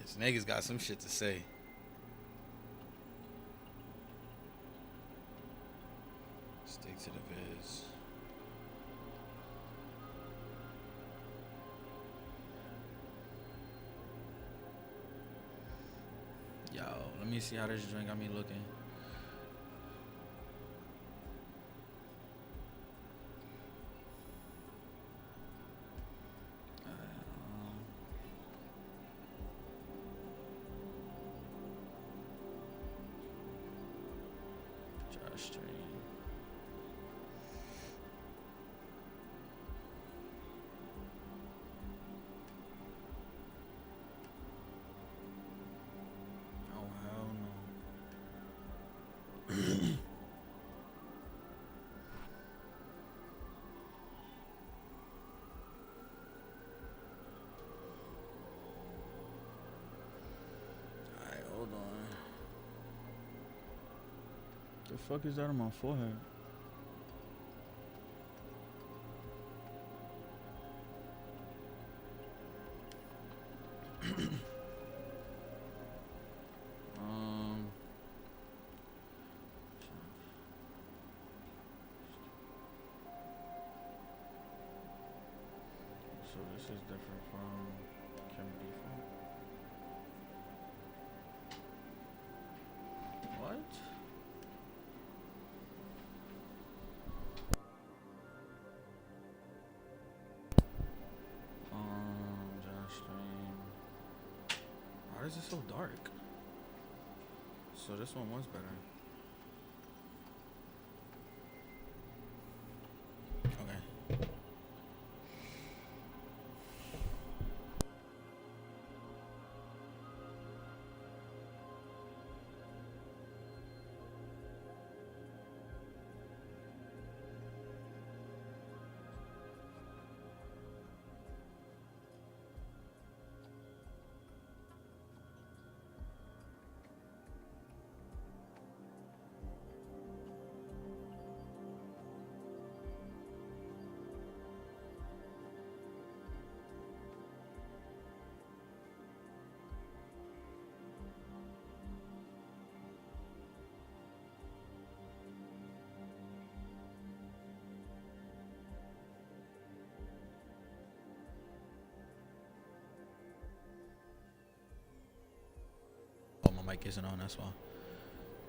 Cause niggas got some shit to say. Stick to the viz. Yo, let me see how this drink got me looking. Josh Stream. Oh hell no. Alright, hold on. The fuck is that on my forehead? um, so this is different from Kim Default. What? Josh Stream. Why is it so dark? So this one was better. Okay. Oh, my mic isn't on, that's why.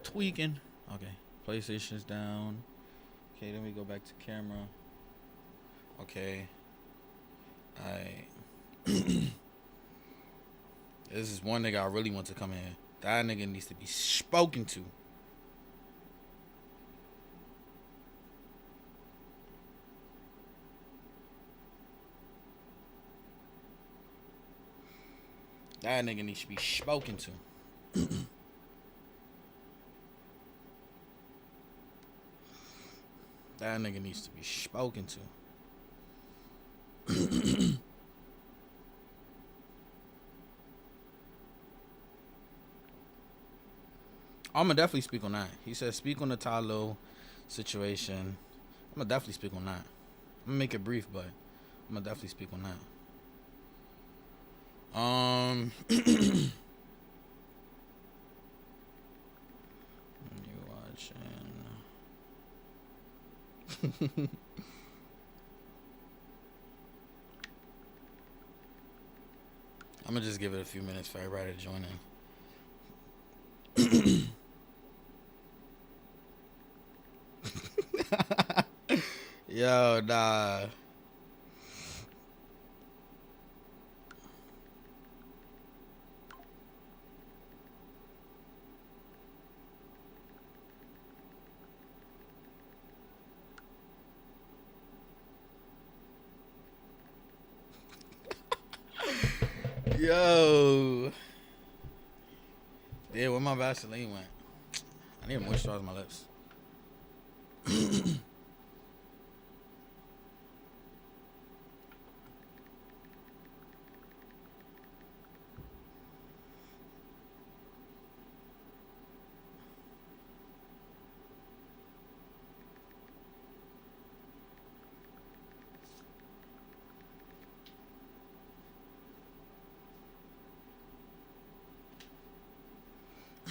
Tweaking. Okay. PlayStation's down. Okay, then we go back to camera. Okay. This is one nigga I really want to come in. That nigga needs to be spoken to. That nigga needs to be spoken to. That nigga needs to be spoken to. I'm gonna definitely speak on that. He said speak on the Talo situation. I'm gonna definitely speak on that. I'm gonna make it brief, but I'm gonna definitely speak on that. You watching? I'm gonna just give it a few minutes for everybody to join in. Yo, nah. Yo. Yeah, where my Vaseline went? I need to moisturize my lips.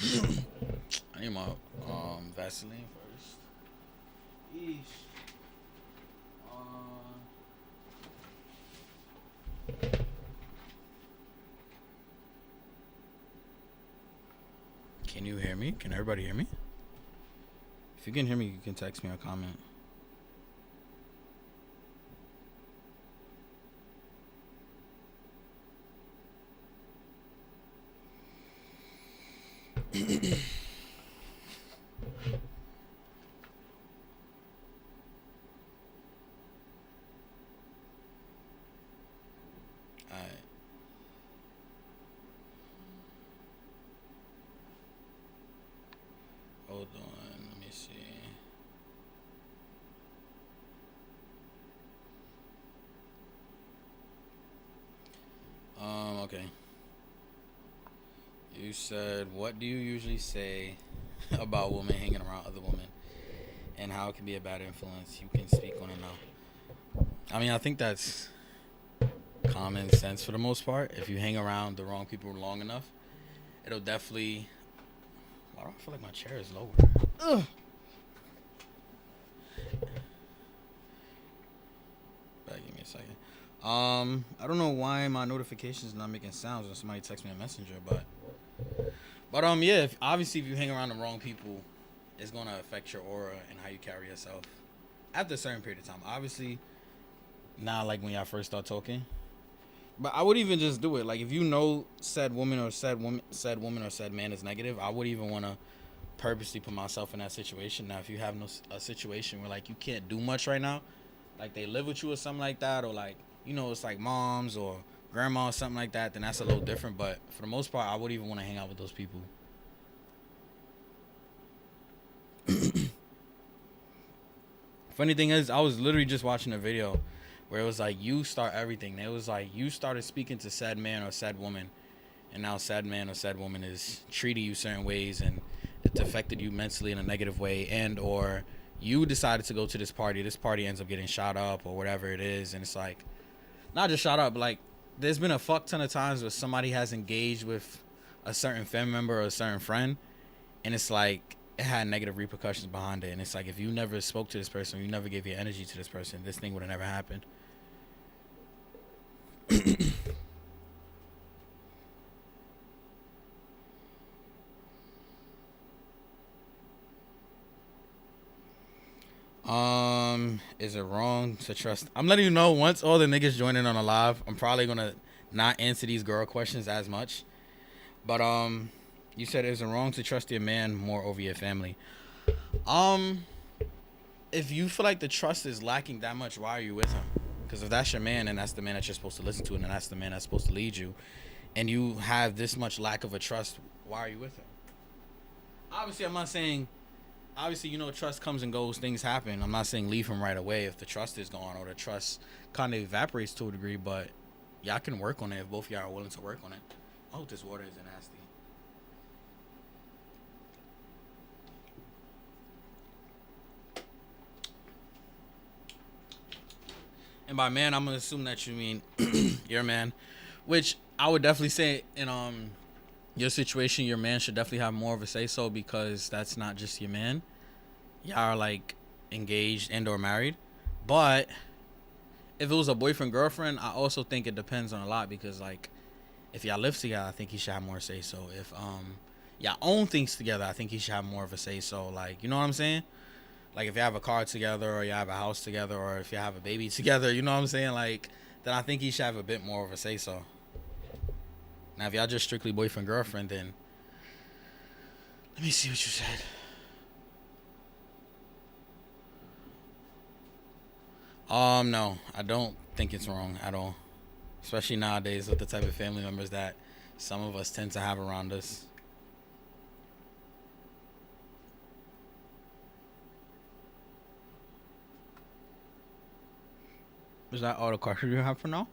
I need my Vaseline first. Yeesh. Can you hear me? Can everybody hear me? If you can hear me, you can text me or comment. Alright. Hold on. Let me see. Okay. You said, what do you usually say about women hanging around other women and how it can be a bad influence? You can speak on it now. I mean, I think that's common sense for the most part. If you hang around the wrong people long enough, it'll definitely. Why do I feel like my chair is lower? Ugh. Give me a second. I don't know why my notifications not making sounds when somebody texts me a messenger, but yeah. Obviously, if you hang around the wrong people, it's gonna affect your aura and how you carry yourself after a certain period of time. Obviously, not like when y'all first start talking. But I would even just do it. Like if you know said woman or said man is negative, I would even want to purposely put myself in that situation. Now, if you have a situation where like you can't do much right now, like they live with you or something like that, or like it's like moms or grandma or something like that, then that's a little different. But for the most part, I would even want to hang out with those people. Funny thing is, I was literally just watching a video where it was like you start everything. It was like you started speaking to said man or said woman, and now said man or said woman is treating you certain ways, and it's affected you mentally in a negative way, and or you decided to go to this party ends up getting shot up or whatever it is, and it's like not just shot up, like there's been a fuck ton of times where somebody has engaged with a certain family member or a certain friend, and it's like it had negative repercussions behind it, and it's like if you never spoke to this person, you never gave your energy to this person, this thing would have never happened. Is it wrong to trust? I'm letting you know, once all the niggas join in on a live, I'm probably gonna not answer these girl questions as much. But you said, is it wrong to trust your man more over your family? If you feel like the trust is lacking that much, why are you with him? Because if that's your man and that's the man that you're supposed to listen to and that's the man that's supposed to lead you, and you have this much lack of a trust, why are you with him? Obviously, I'm not saying. Obviously, trust comes and goes. Things happen. I'm not saying leave him right away if the trust is gone or the trust kind of evaporates to a degree, but y'all can work on it if both y'all are willing to work on it. I hope this water isn't nasty. And by man, I'm gonna assume that you mean your man, which I would definitely say in your situation, your man should definitely have more of a say so, because that's not just your man. Y'all are like engaged and or married. But if it was a boyfriend girlfriend, I also think it depends on a lot, because like if y'all live together, I think he should have more say so. If y'all own things together, I think he should have more of a say so. Like, you know what I'm saying? Like if you have a car together or you have a house together or if you have a baby together, you know what I'm saying? Like, then I think he should have a bit more of a say so. Now, if y'all just strictly boyfriend girlfriend, then let me see what you said. No, I don't think it's wrong at all. Especially nowadays with the type of family members that some of us tend to have around us. Is that all the questions you have for now?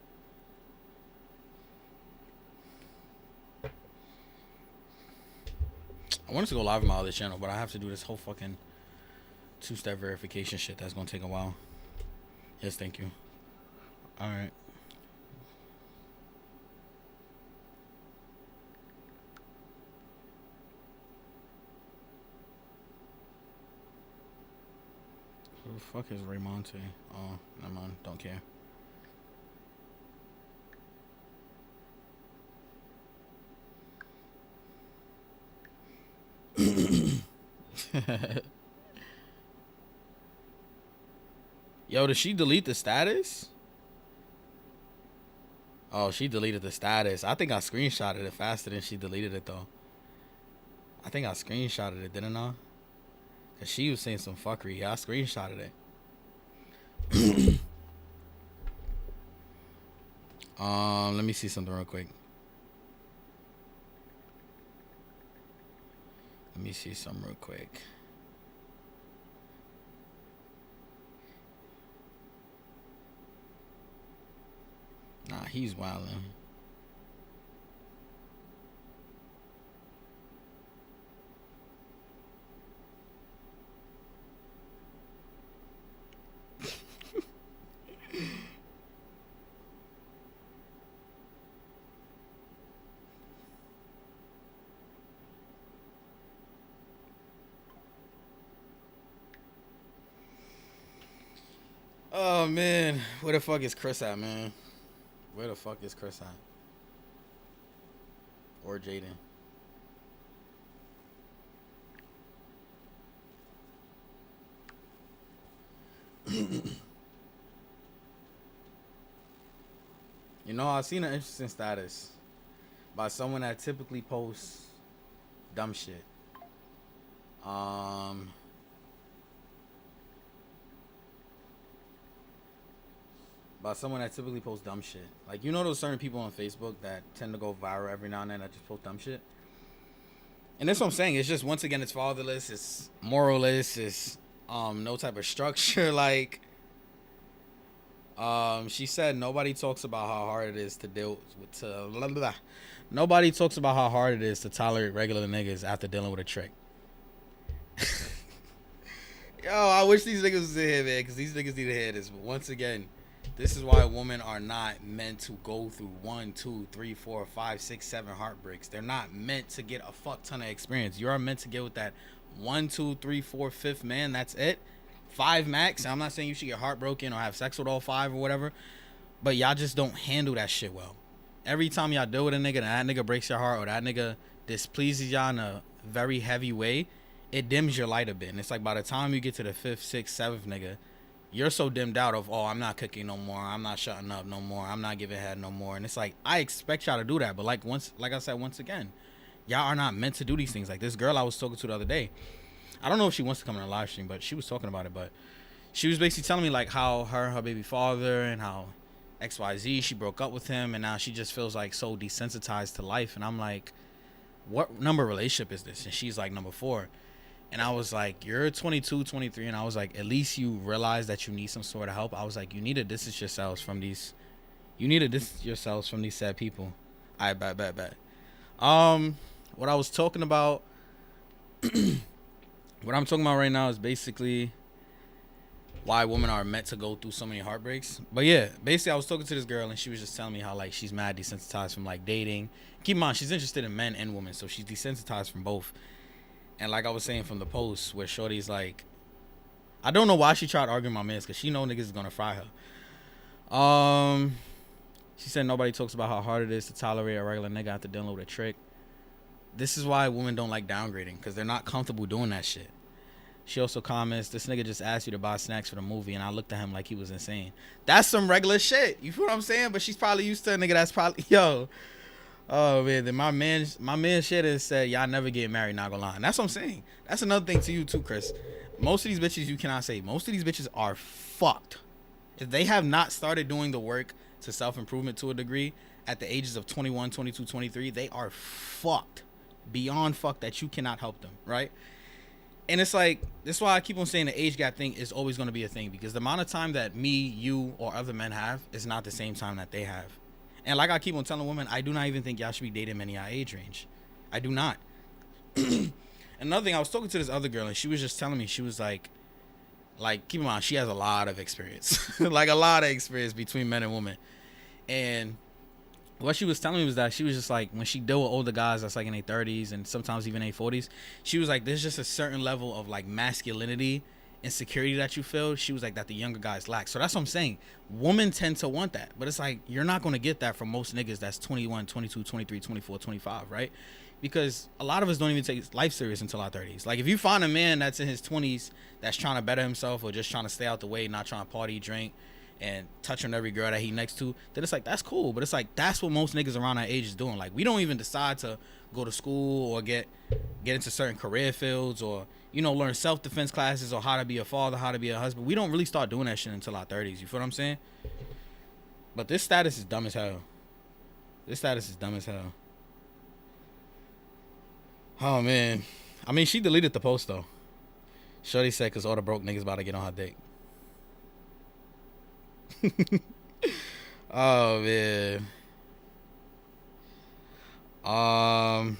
I wanted to go live on my other channel, but I have to do this whole fucking two-step verification shit that's gonna take a while. Yes, thank you. Alright. Who the fuck is Raymonte? Oh, never mind. Don't care. Yo, did she delete the status? Oh, she deleted the status. I think I screenshotted it faster than she deleted it, though. I think I screenshotted it, didn't I? Because she was saying some fuckery. Yeah, I screenshotted it. Let me see something real quick. Let me see something real quick. Nah, he's wildin'. Oh man, where the fuck is Chris at, man? Where the fuck is Chris at? Or Jaden? You know, I seen an interesting status by someone that typically posts dumb shit. Um, by someone that typically posts dumb shit. Like, you know those certain people on Facebook that tend to go viral every now and then that just post dumb shit? And that's what I'm saying. It's just, once again, it's fatherless, it's moralless, it's no type of structure. Like, she said nobody talks about how hard it is to deal with blah, blah, blah. Nobody talks about how hard it is to tolerate regular niggas after dealing with a trick. Yo, I wish these niggas was in here, man, because these niggas need to hear this. But once again, this is why women are not meant to go through 1, 2, 3, 4, 5, 6, 7 heartbreaks. They're not meant to get a fuck ton of experience. You are meant to get with that 1, 2, 3, 4, 5th man. That's it. 5 max. I'm not saying you should get heartbroken or have sex with all 5 or whatever, but y'all just don't handle that shit well. Every time y'all deal with a nigga and that nigga breaks your heart or that nigga displeases y'all in a very heavy way, it dims your light a bit. And it's like by the time you get to the 5th, 6th, 7th nigga, you're so dimmed out of, oh, I'm not cooking no more, I'm not shutting up no more, I'm not giving head no more. And it's like, I expect y'all to do that, but like I said, once again, y'all are not meant to do these things. Like this girl I was talking to the other day, I don't know if she wants to come in a live stream, but she was talking about it. But she was basically telling me like how her baby father and how XYZ, she broke up with him, and now she just feels like so desensitized to life. And I'm like, what number relationship is this? And she's like, number 4. And I was like, you're 22, 23. And I was like, at least you realize that you need some sort of help. I was like, you need to distance yourselves from these sad people. I bet. What I was talking about, what I'm talking about right now is basically why women are meant to go through so many heartbreaks. But yeah, basically I was talking to this girl and she was just telling me how like she's mad desensitized from like dating. Keep in mind, she's interested in men and women, so she's desensitized from both. And like I was saying from the post where shorty's like, I don't know why she tried arguing my mans because she know niggas is gonna fry her. She said nobody talks about how hard it is to tolerate a regular nigga after dealing with a trick. This is why women don't like downgrading, because they're not comfortable doing that shit. She also comments, this nigga just asked you to buy snacks for the movie, and I looked at him like he was insane. That's some regular shit. You feel what I'm saying? But she's probably used to a nigga that's probably, yo. Oh, man. Then my man shit is said, y'all never get married, not gonna lie. And that's what I'm saying. That's another thing to you, too, Chris. Most of these bitches, you cannot say. Most of these bitches are fucked. If they have not started doing the work to self-improvement to a degree at the ages of 21, 22, 23, they are fucked. Beyond fucked that you cannot help them, right? And it's like, that's why I keep on saying the age gap thing is always going to be a thing, because the amount of time that me, you, or other men have is not the same time that they have. And like I keep on telling women, I do not even think y'all should be dating men in y'all age range. I do not. Another thing, I was talking to this other girl and she was just telling me, she was like, keep in mind, she has a lot of experience. Like a lot of experience between men and women. And what she was telling me was that she was just like, when she deal with older guys that's like in their 30s and sometimes even their 40s, she was like, there's just a certain level of like masculinity insecurity that you feel, she was like, that the younger guys lack. So that's what I'm saying. Women tend to want that, but it's like you're not going to get that from most niggas that's 21, 22, 23, 24, 25, right? Because a lot of us don't even take life serious until our 30s. Like if you find a man that's in his 20s that's trying to better himself or just trying to stay out the way, not trying to party, drink, and touch on every girl that he next to, then it's like, that's cool. But it's like, that's what most niggas around our age is doing. Like we don't even decide to go to school or get into certain career fields or, you know, learn self-defense classes or how to be a father, how to be a husband. We don't really start doing that shit until our 30s. You feel what I'm saying? But this status is dumb as hell. This status is dumb as hell. Oh, man. I mean, she deleted the post, though. Shorty said, because all the broke niggas about to get on her dick. Oh, man. I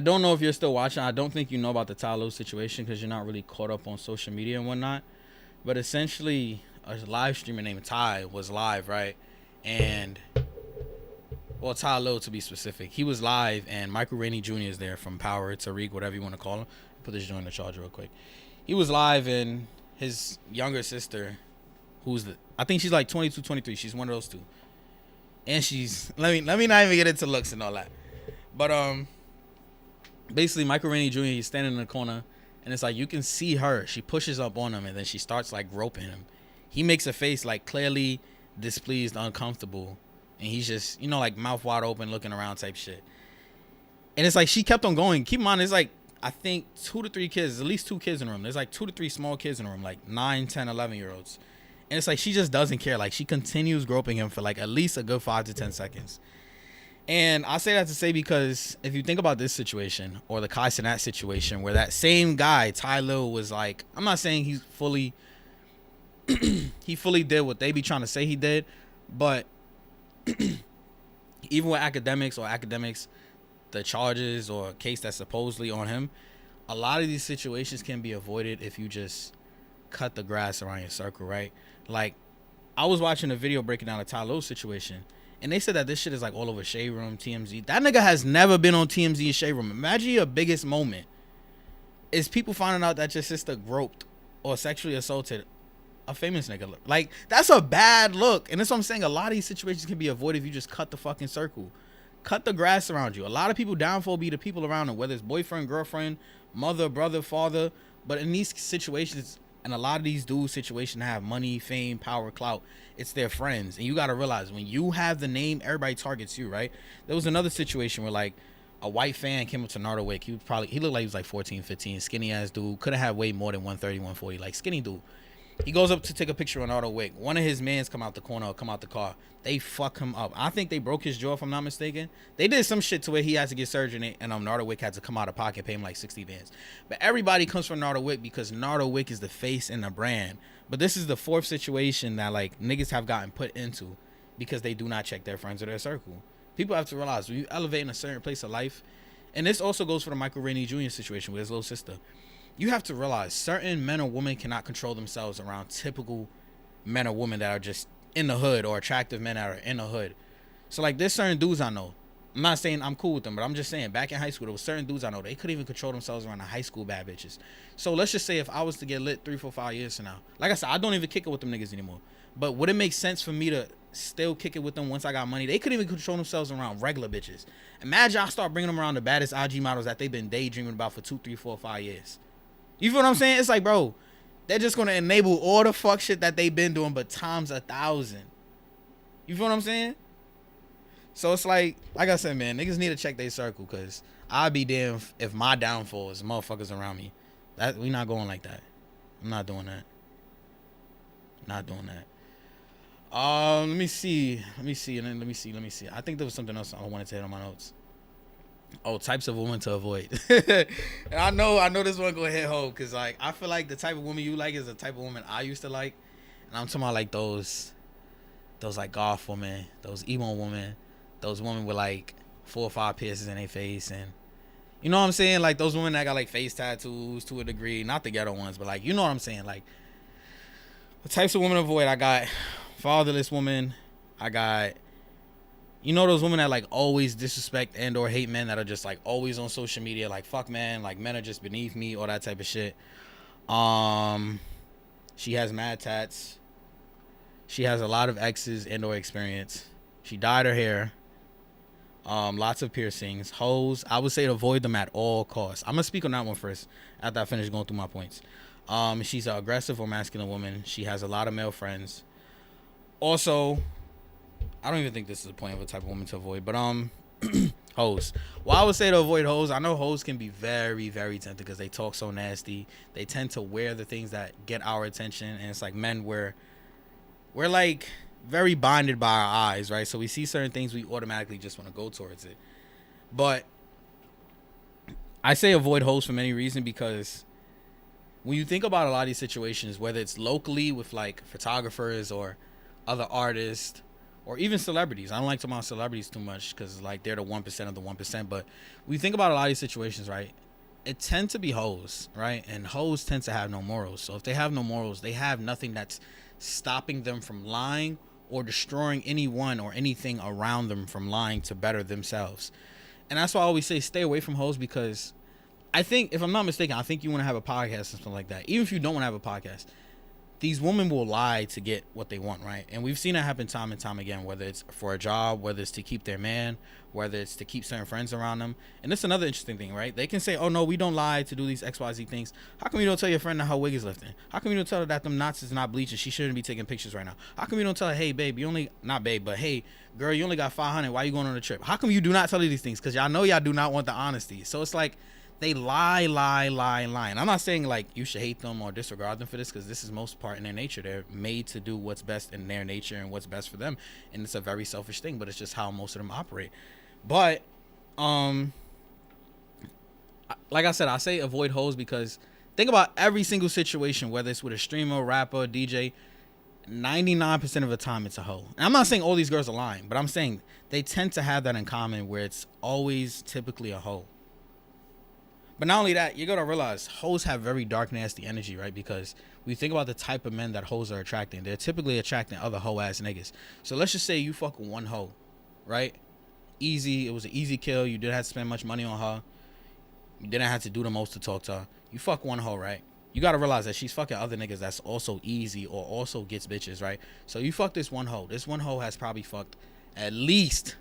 don't know if you're still watching. I don't think you know about the Ty Lue situation because you're not really caught up on social media and whatnot. But essentially, a live streamer named Ty was live, right? And, well, Ty Lue to be specific. He was live, and Michael Rainey Jr. is there from Power, Tariq, whatever you want to call him. Put this joint in the charger real quick. He was live, and his younger sister, I think she's like 22, 23. She's one of those two. And she's, let me not even get into looks and all that. But, basically, Michael Rainey Jr., he's standing in the corner, and it's like you can see her. She pushes up on him, and then she starts, like, groping him. He makes a face, like, clearly displeased, uncomfortable, and he's just, you know, like, mouth wide open, looking around type shit. And it's like she kept on going. Keep in mind, there's, like, I think 2 to 3 kids, at least 2 kids in the room. There's, like, 2 to 3 small kids in the room, like 9, 10, 11-year-olds. And it's like she just doesn't care. Like, she continues groping him for, like, at least a good 5 to 10 seconds. And I say that to say because if you think about this situation or the Kai Cenat situation where that same guy, Ty Lue, was like, I'm not saying he fully did what they be trying to say he did, but even with academics, the charges or case that's supposedly on him, a lot of these situations can be avoided if you just cut the grass around your circle, right? Like, I was watching a video breaking down the Ty Lue situation, and they said that this shit is like all over Shade Room, TMZ. That nigga has never been on TMZ and Shade Room. Imagine your biggest moment is people finding out that your sister groped or sexually assaulted a famous nigga. Like, that's a bad look. And that's what I'm saying. A lot of these situations can be avoided if you just cut the fucking circle. Cut the grass around you. A lot of people downfall be the people around them, whether it's boyfriend, girlfriend, mother, brother, father. But in these situations, and a lot of these dudes' situations have money, fame, power, clout. It's their friends. And you got to realize when you have the name, everybody targets you, right? There was another situation where, like, a white fan came up to Nardo Wick. He looked like he was like 14, 15, skinny ass dude. Could have had way more than 130, 140, like skinny dude. He goes up to take a picture of Nardo Wick. One of his mans come out the corner or come out the car. They fuck him up. I think they broke his jaw, if I'm not mistaken. They did some shit to where he had to get surgery, and Nardo Wick had to come out of pocket, pay him like 60 bands. But everybody comes from Nardo Wick because Nardo Wick is the face and the brand. But this is the fourth situation that, like, niggas have gotten put into because they do not check their friends or their circle. People have to realize when you elevate in a certain place of life, and this also goes for the Michael Rainey Jr. situation with his little sister. You have to realize certain men or women cannot control themselves around typical men or women that are just in the hood or attractive men that are in the hood. So, like, there's certain dudes I know. I'm not saying I'm cool with them, but I'm just saying back in high school, there was certain dudes I know. They couldn't even control themselves around the high school bad bitches. So let's just say if I was to get lit 3, 4, 5 years from now, like I said, I don't even kick it with them niggas anymore. But would it make sense for me to still kick it with them once I got money? They couldn't even control themselves around regular bitches. Imagine I start bringing them around the baddest IG models that they've been daydreaming about for 2, 3, 4, 5 years. You feel what I'm saying? It's like, bro, they're just going to enable all the fuck shit that they've been doing, but times 1,000. You feel what I'm saying? So it's like I said, man, niggas need to check their circle, because I'd be damned if my downfall is motherfuckers around me. We not going like that. I'm not doing that. Not doing that. Let me see. I think there was something else I wanted to hit on my notes. Oh, types of women to avoid. And I know this one gonna hit home, because, like, I feel like the type of woman you like is the type of woman I used to like. And I'm talking about, like, those like goth women, those emo women, those women with like 4 or 5 piercings in their face, and you know what I'm saying? Like, those women that got like face tattoos to a degree, not the ghetto ones, but, like, you know what I'm saying? Like, the types of women to avoid, I got fatherless women, I got You know those women that like always disrespect and or hate men that are just like always on social media like fuck man, like men are just beneath me, all that type of shit. Um, she has mad tats. She has a lot of exes and or experience. She dyed her hair. Lots of piercings. Hoes, I would say to avoid them at all costs. I'm gonna speak on that one first after I finish going through my points. She's an aggressive or masculine woman. She has a lot of male friends. Also, I don't even think this is a point of a type of woman to avoid, but hoes. Well, I would say to avoid hoes. I know hoes can be very, very tempting because they talk so nasty. They tend to wear the things that get our attention, and it's like men we're like very bonded by our eyes, right? So we see certain things, we automatically just want to go towards it. But I say avoid hoes for many reasons because when you think about a lot of these situations, whether it's locally with like photographers or other artists or even celebrities, I don't like talking about celebrities too much because like they're the 1% of the 1%. But when you think about a lot of these situations, right, it tends to be hoes, right? And hoes tend to have no morals. So if they have no morals, they have nothing that's stopping them from lying or destroying anyone or anything around them from lying to better themselves. And that's why I always say stay away from hoes because I think, if I'm not mistaken, I think you want to have a podcast or something like that. Even if you don't want to have a podcast, these women will lie to get what they want, right? And we've seen it happen time and time again, whether it's for a job, whether it's to keep their man, whether it's to keep certain friends around them. And this is another interesting thing, right? They can say, oh, no, we don't lie to do these XYZ things. How come you don't tell your friend that her wig is lifting? How come you don't tell her that them knots is not bleaching? She shouldn't be taking pictures right now. How come you don't tell her, hey, babe, you only, not babe, but hey, girl, you only got 500. Why you going on a trip? How come you do not tell her these things? Because y'all know y'all do not want the honesty. So it's like, they lie. And I'm not saying like you should hate them or disregard them for this because this is most part in their nature. They're made to do what's best in their nature and what's best for them. And it's a very selfish thing, but it's just how most of them operate. But, like I said, I say avoid hoes because think about every single situation, whether it's with a streamer, rapper, DJ, 99% of the time it's a hoe. And I'm not saying all these girls are lying, but I'm saying they tend to have that in common where it's always typically a hoe. But not only that, you're going to realize hoes have very dark, nasty energy, right? Because we think about the type of men that hoes are attracting. They're typically attracting other hoe-ass niggas. So let's just say you fuck one hoe, right? Easy. It was an easy kill. You didn't have to spend much money on her. You didn't have to do the most to talk to her. You fuck one hoe, right? You got to realize that she's fucking other niggas that's also easy or also gets bitches, right? So you fuck this one hoe. This one hoe has probably fucked at least...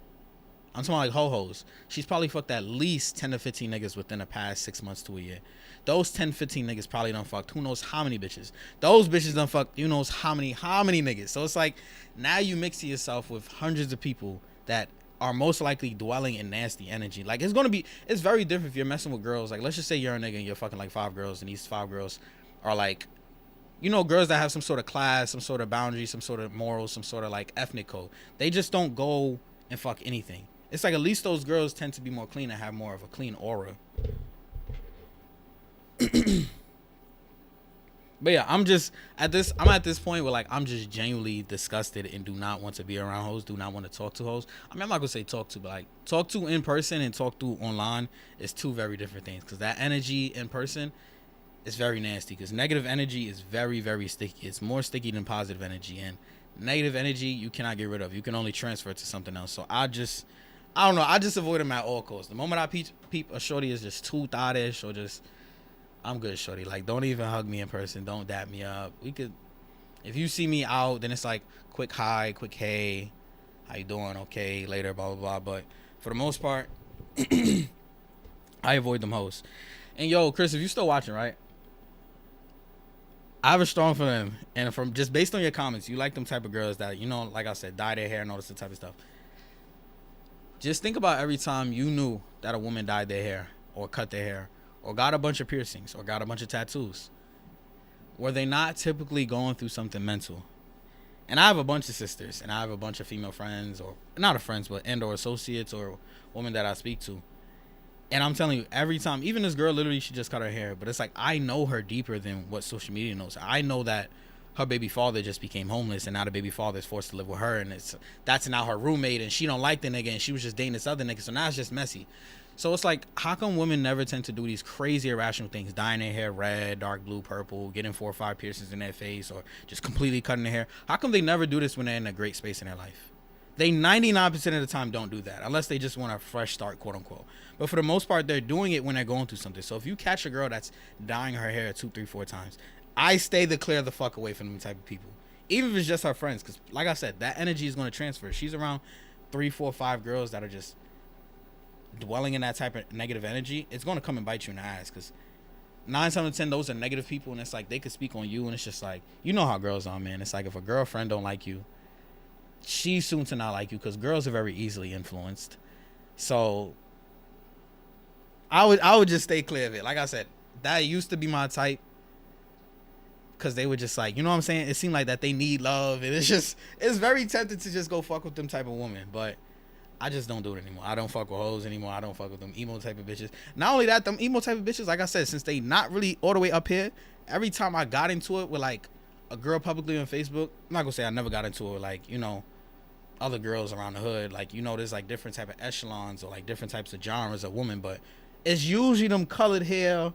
I'm talking like ho-hos. She's probably fucked at least 10 to 15 niggas within the past 6 months to a year. Those 10, 15 niggas probably done fucked who knows how many bitches. Those bitches done fucked who knows how many niggas. So it's like, now you mix yourself with hundreds of people that are most likely dwelling in nasty energy. Like, it's very different if you're messing with girls. Like, let's just say you're a nigga and you're fucking like 5 girls, and these 5 girls are like, you know, girls that have some sort of class, some sort of boundary, some sort of morals, some sort of like ethnic code. They just don't go and fuck anything. It's like at least those girls tend to be more clean and have more of a clean aura. But yeah, I'm at this point where like I'm just genuinely disgusted and do not want to be around hoes, do not want to talk to hoes. I mean, I'm not gonna say talk to, but like talk to in person and talk to online is two very different things. Because that energy in person is very nasty. Because negative energy is very, very sticky. It's more sticky than positive energy, and negative energy you cannot get rid of. You can only transfer it to something else. So I don't know. I just avoid them at all costs. The moment I peep a shorty is just too thottish or just, I'm good, shorty. Like, don't even hug me in person. Don't dap me up. We could, if you see me out, then it's like quick hi, quick hey, how you doing? Okay, later, blah, blah, blah. But for the most part, I avoid them hoes. And yo, Chris, if you still watching, right? I have a strong feeling, and from just based on your comments, you like them type of girls that, you know, like I said, dye their hair and all this type of stuff. Just think about every time you knew that a woman dyed their hair or cut their hair or got a bunch of piercings or got a bunch of tattoos. Were they not typically going through something mental? And I have a bunch of sisters and I have a bunch of female friends, or not friends, but and or associates or women that I speak to. And I'm telling you, every time, even this girl, literally, she just cut her hair. But it's like, I know her deeper than what social media knows. I know that her baby father just became homeless, and now the baby father is forced to live with her, and that's now her roommate, and she don't like the nigga, and she was just dating this other nigga, so now it's just messy. So it's like, how come women never tend to do these crazy irrational things, dyeing their hair red, dark blue, purple, getting 4 or 5 piercings in their face, or just completely cutting their hair? How come they never do this when they're in a great space in their life? They 99% of the time don't do that unless they just want a fresh start, quote unquote. But for the most part, they're doing it when they're going through something. So if you catch a girl that's dyeing her hair 2, 3, 4 times, I stay the clear the fuck away from them type of people. Even if it's just her friends, because like I said, that energy is going to transfer. She's around 3, 4, 5 girls that are just dwelling in that type of negative energy. It's going to come and bite you in the ass, because 9 times out of 10, those are negative people, and it's like they could speak on you, and it's just like, you know how girls are, man. It's like if a girlfriend don't like you, she's soon to not like you, because girls are very easily influenced. So I would just stay clear of it. Like I said, that used to be my type, because they were just like, you know what I'm saying? It seemed like that they need love, and it's very tempting to just go fuck with them type of women, but I just don't do it anymore. I don't fuck with hoes anymore. I don't fuck with them emo type of bitches. Not only that, them emo type of bitches, like I said, since they not really all the way up here, every time I got into it with like a girl publicly on Facebook, I'm not gonna say I never got into it with, like, you know, other girls around the hood. Like, you know, there's like different type of echelons or like different types of genres of women, but it's usually them colored hair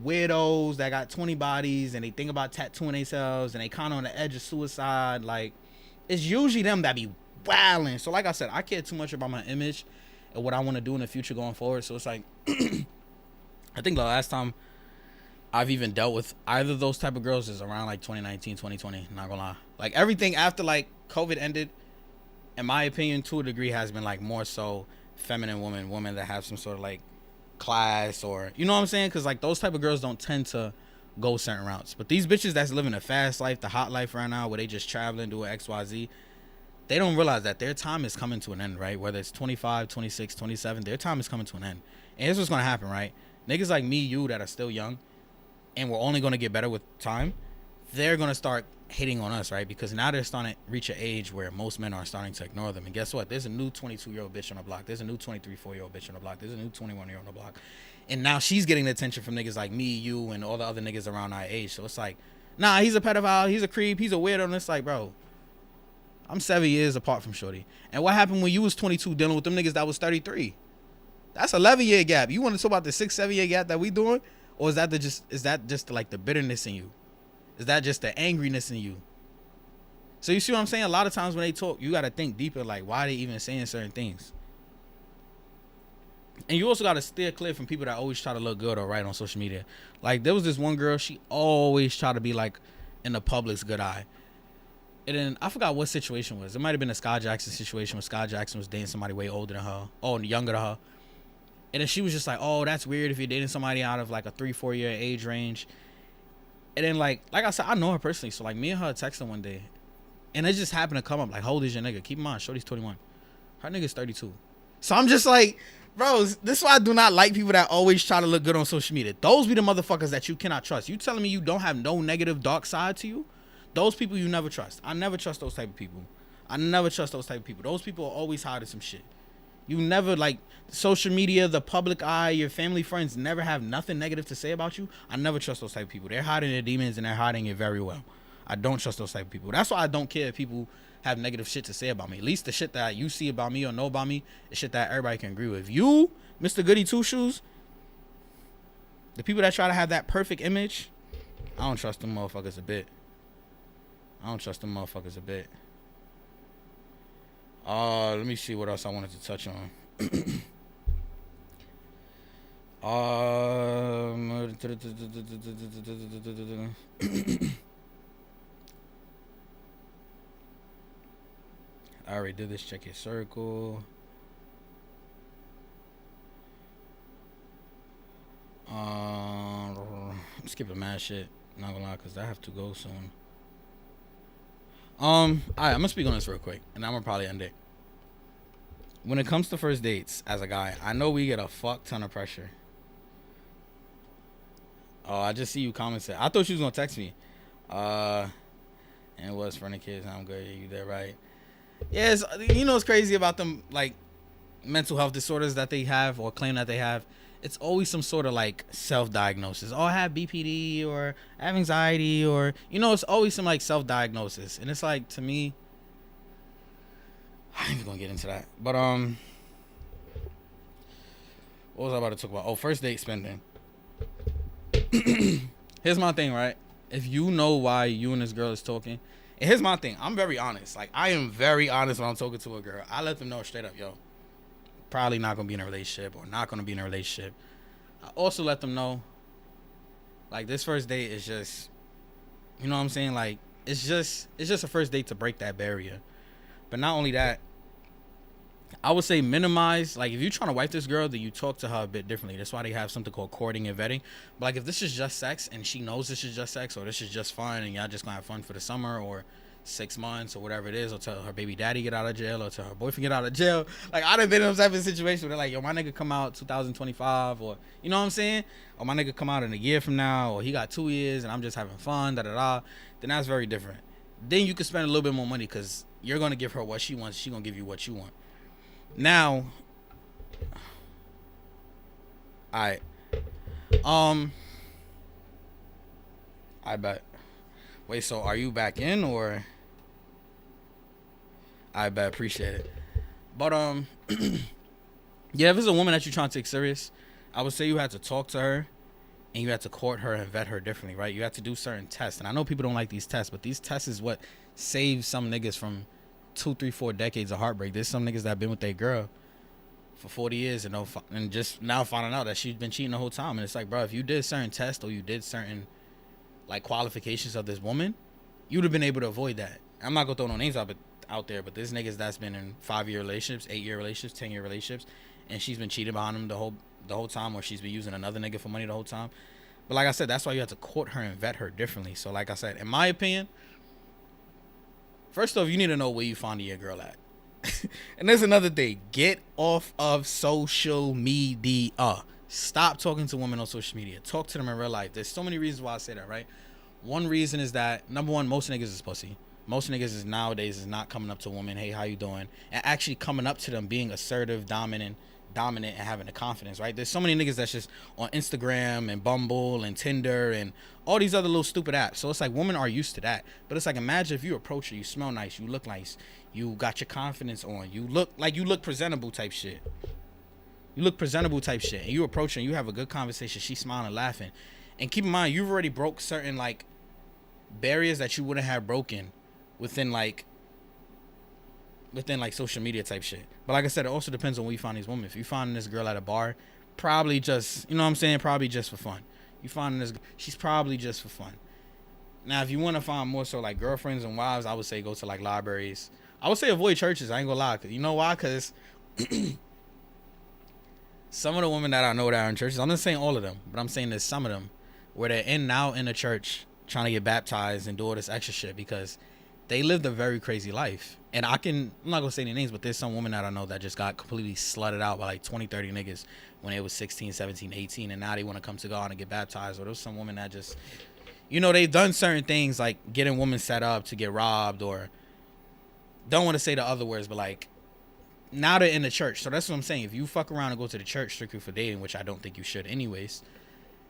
weirdos that got 20 bodies and they think about tattooing themselves and they kind of on the edge of suicide. Like, it's usually them that be wilding. So like I said, I care too much about my image and what I want to do in the future going forward. So it's like I think the last time I've even dealt with either of those type of girls is around like 2019, 2020, not gonna lie. Like, everything after like COVID ended, in my opinion, to a degree, has been like more so feminine women that have some sort of like class, or, you know what I'm saying? Because like those type of girls don't tend to go certain routes. But these bitches that's living a fast life, the hot life right now, where they just traveling, doing XYZ, they don't realize that their time is coming to an end, right? Whether it's 25, 26, 27, their time is coming to an end. And here's what's going to happen, right? Niggas like me, you, that are still young, and we're only going to get better with time, they're going to start hating on us, right? Because now they're starting to reach an age where most men are starting to ignore them. And guess what? There's a new 22-year-old bitch on the block. There's a new 23, 4-year-old bitch on the block. There's a new 21-year-old on the block. And now she's getting the attention from niggas like me, you, and all the other niggas around our age. So it's like, nah, he's a pedophile, he's a creep, he's a weirdo. And it's like, bro, I'm 7 years apart from shorty. And what happened when you was 22 dealing with them niggas that was 33? That's 11-year gap. You want to talk about the 6-7 year gap that we doing? Or is that just like the bitterness in you? Is that just the angriness in you? So you see what I'm saying? A lot of times when they talk, you got to think deeper, like, why are they even saying certain things? And you also got to steer clear from people that always try to look good or right on social media. Like, there was this one girl, she always tried to be like in the public's good eye. And then I forgot what situation it was. It might have been a Sky Jackson situation where Sky Jackson was dating somebody way older than her, or younger than her. And then she was just like, oh, that's weird if you're dating somebody out of like a 3-4 year age range. And then like I said, I know her personally. So like me and her texting one day, and it just happened to come up like, how old is your nigga? Keep in mind, shorty's 21. Her nigga's 32. So I'm just like, bro, this is why I do not like people that always try to look good on social media. Those be the motherfuckers that you cannot trust. You telling me you don't have no negative dark side to you? Those people you never trust. I never trust those type of people. Those people are always hiding some shit. You never, like, social media, the public eye, your family, friends never have nothing negative to say about you. I never trust those type of people. They're hiding their demons and they're hiding it very well. I don't trust those type of people. That's why I don't care if people have negative shit to say about me. At least the shit that you see about me or know about me is shit that everybody can agree with. You, Mr. Goody Two Shoes, the people that try to have that perfect image, I don't trust them motherfuckers a bit. Let me see what else I wanted to touch on. I already did this. Check your circle. I'm skipping mad shit. Not gonna lie, cause I have to go soon. Alright, I'm gonna speak on this real quick, and I'm gonna probably end it. When it comes to first dates, as a guy, I know we get a fuck ton of pressure. Oh, I just see you commenting. I thought she was gonna text me. And it was for the kids. I'm good. You there, right? Yes, you know what's crazy about them, like, mental health disorders that they have or claim that they have? It's always some sort of like self-diagnosis. Oh, I have BPD or I have anxiety, or, you know, it's always some like self-diagnosis. And it's like, to me, I ain't even gonna get into that. But what was I about to talk about? Oh, first date spending. Here's my thing, right? If you know why you and this girl is talking, And here's my thing. I'm very honest. Like, I am very honest when I'm talking to a girl. I let them know straight up, yo, probably not gonna be in a relationship or not gonna be in a relationship. I also let them know, like, this first date is just, you know what I'm saying? Like, it's just a first date to break that barrier. But not only that, I would say minimize, like, if you're trying to wife this girl, then you talk to her a bit differently. That's why they have something called courting and vetting. But, like, if this is just sex and she knows this is just sex, or this is just fun and y'all just gonna have fun for the summer or 6 months or whatever it is, or till her baby daddy get out of jail or till her boyfriend get out of jail. Like, I done been in those type of situations where they're like, yo, my nigga come out 2025, or, you know what I'm saying? Or my nigga come out in a year from now, or he got 2 years and I'm just having fun, da-da-da. Then that's very different. Then you can spend a little bit more money because you're gonna give her what she wants. She gonna give you what you want. Now, I bet. Wait, so are you back in or? I bet, appreciate it. But yeah, if it's a woman that you're trying to take serious, I would say you had to talk to her and you had to court her and vet her differently, right? You have to do certain tests. And I know people don't like these tests, but these tests is what saves some niggas from 2, 3, 4 decades of heartbreak. There's some niggas that have been with their girl for 40 years and just now finding out that she's been cheating the whole time. And it's like, bro, if you did certain tests or you did certain, like, qualifications of this woman, you'd have been able to avoid that. I'm not gonna throw no names out there, but there's niggas that's been in 5-year relationships, 8-year relationships, 10-year relationships, and she's been cheating behind him the whole time, or she's been using another nigga for money the whole time. But like I said, that's why you have to court her and vet her differently. So like I said, in my opinion, first off, you need to know where you finding your girl at. And there's another thing. Get off of social media. Stop talking to women on social media. Talk to them in real life. There's so many reasons why I say that, right? One reason is that, number one, most niggas is pussy. Most niggas is nowadays is not coming up to women, hey, how you doing? And actually coming up to them, being assertive, dominant, and having the confidence, right? There's so many niggas that's just on Instagram and Bumble and Tinder and all these other little stupid apps. So it's like women are used to that. But it's like, imagine if you approach her, you smell nice, you look nice, you got your confidence on, you look presentable type shit. You look presentable type shit. And you approach her and you have a good conversation, she's smiling, laughing. And keep in mind, you've already broke certain, like, barriers that you wouldn't have broken within social media type shit. But like I said, it also depends on where you find these women. If you find this girl at a bar, probably just, you know what I'm saying, probably just for fun. You find this, she's probably just for fun. Now, if you want to find more so like girlfriends and wives, I would say go to like libraries. I would say avoid churches. I ain't gonna lie. You know why? Because some of the women that I know that are in churches, I'm not saying all of them, but I'm saying there's some of them where they're now in a church trying to get baptized and do all this extra shit because they lived a very crazy life. And I'm not gonna say any names, but there's some women that I know that just got completely slutted out by like 20, 30 niggas when they was 16, 17, 18, and now they want to come to God and get baptized. Or there's some women that just, you know, they've done certain things like getting women set up to get robbed, or don't want to say the other words, but like now they're in the church. So that's what I'm saying. If you fuck around and go to the church strictly for dating, which I don't think you should anyways,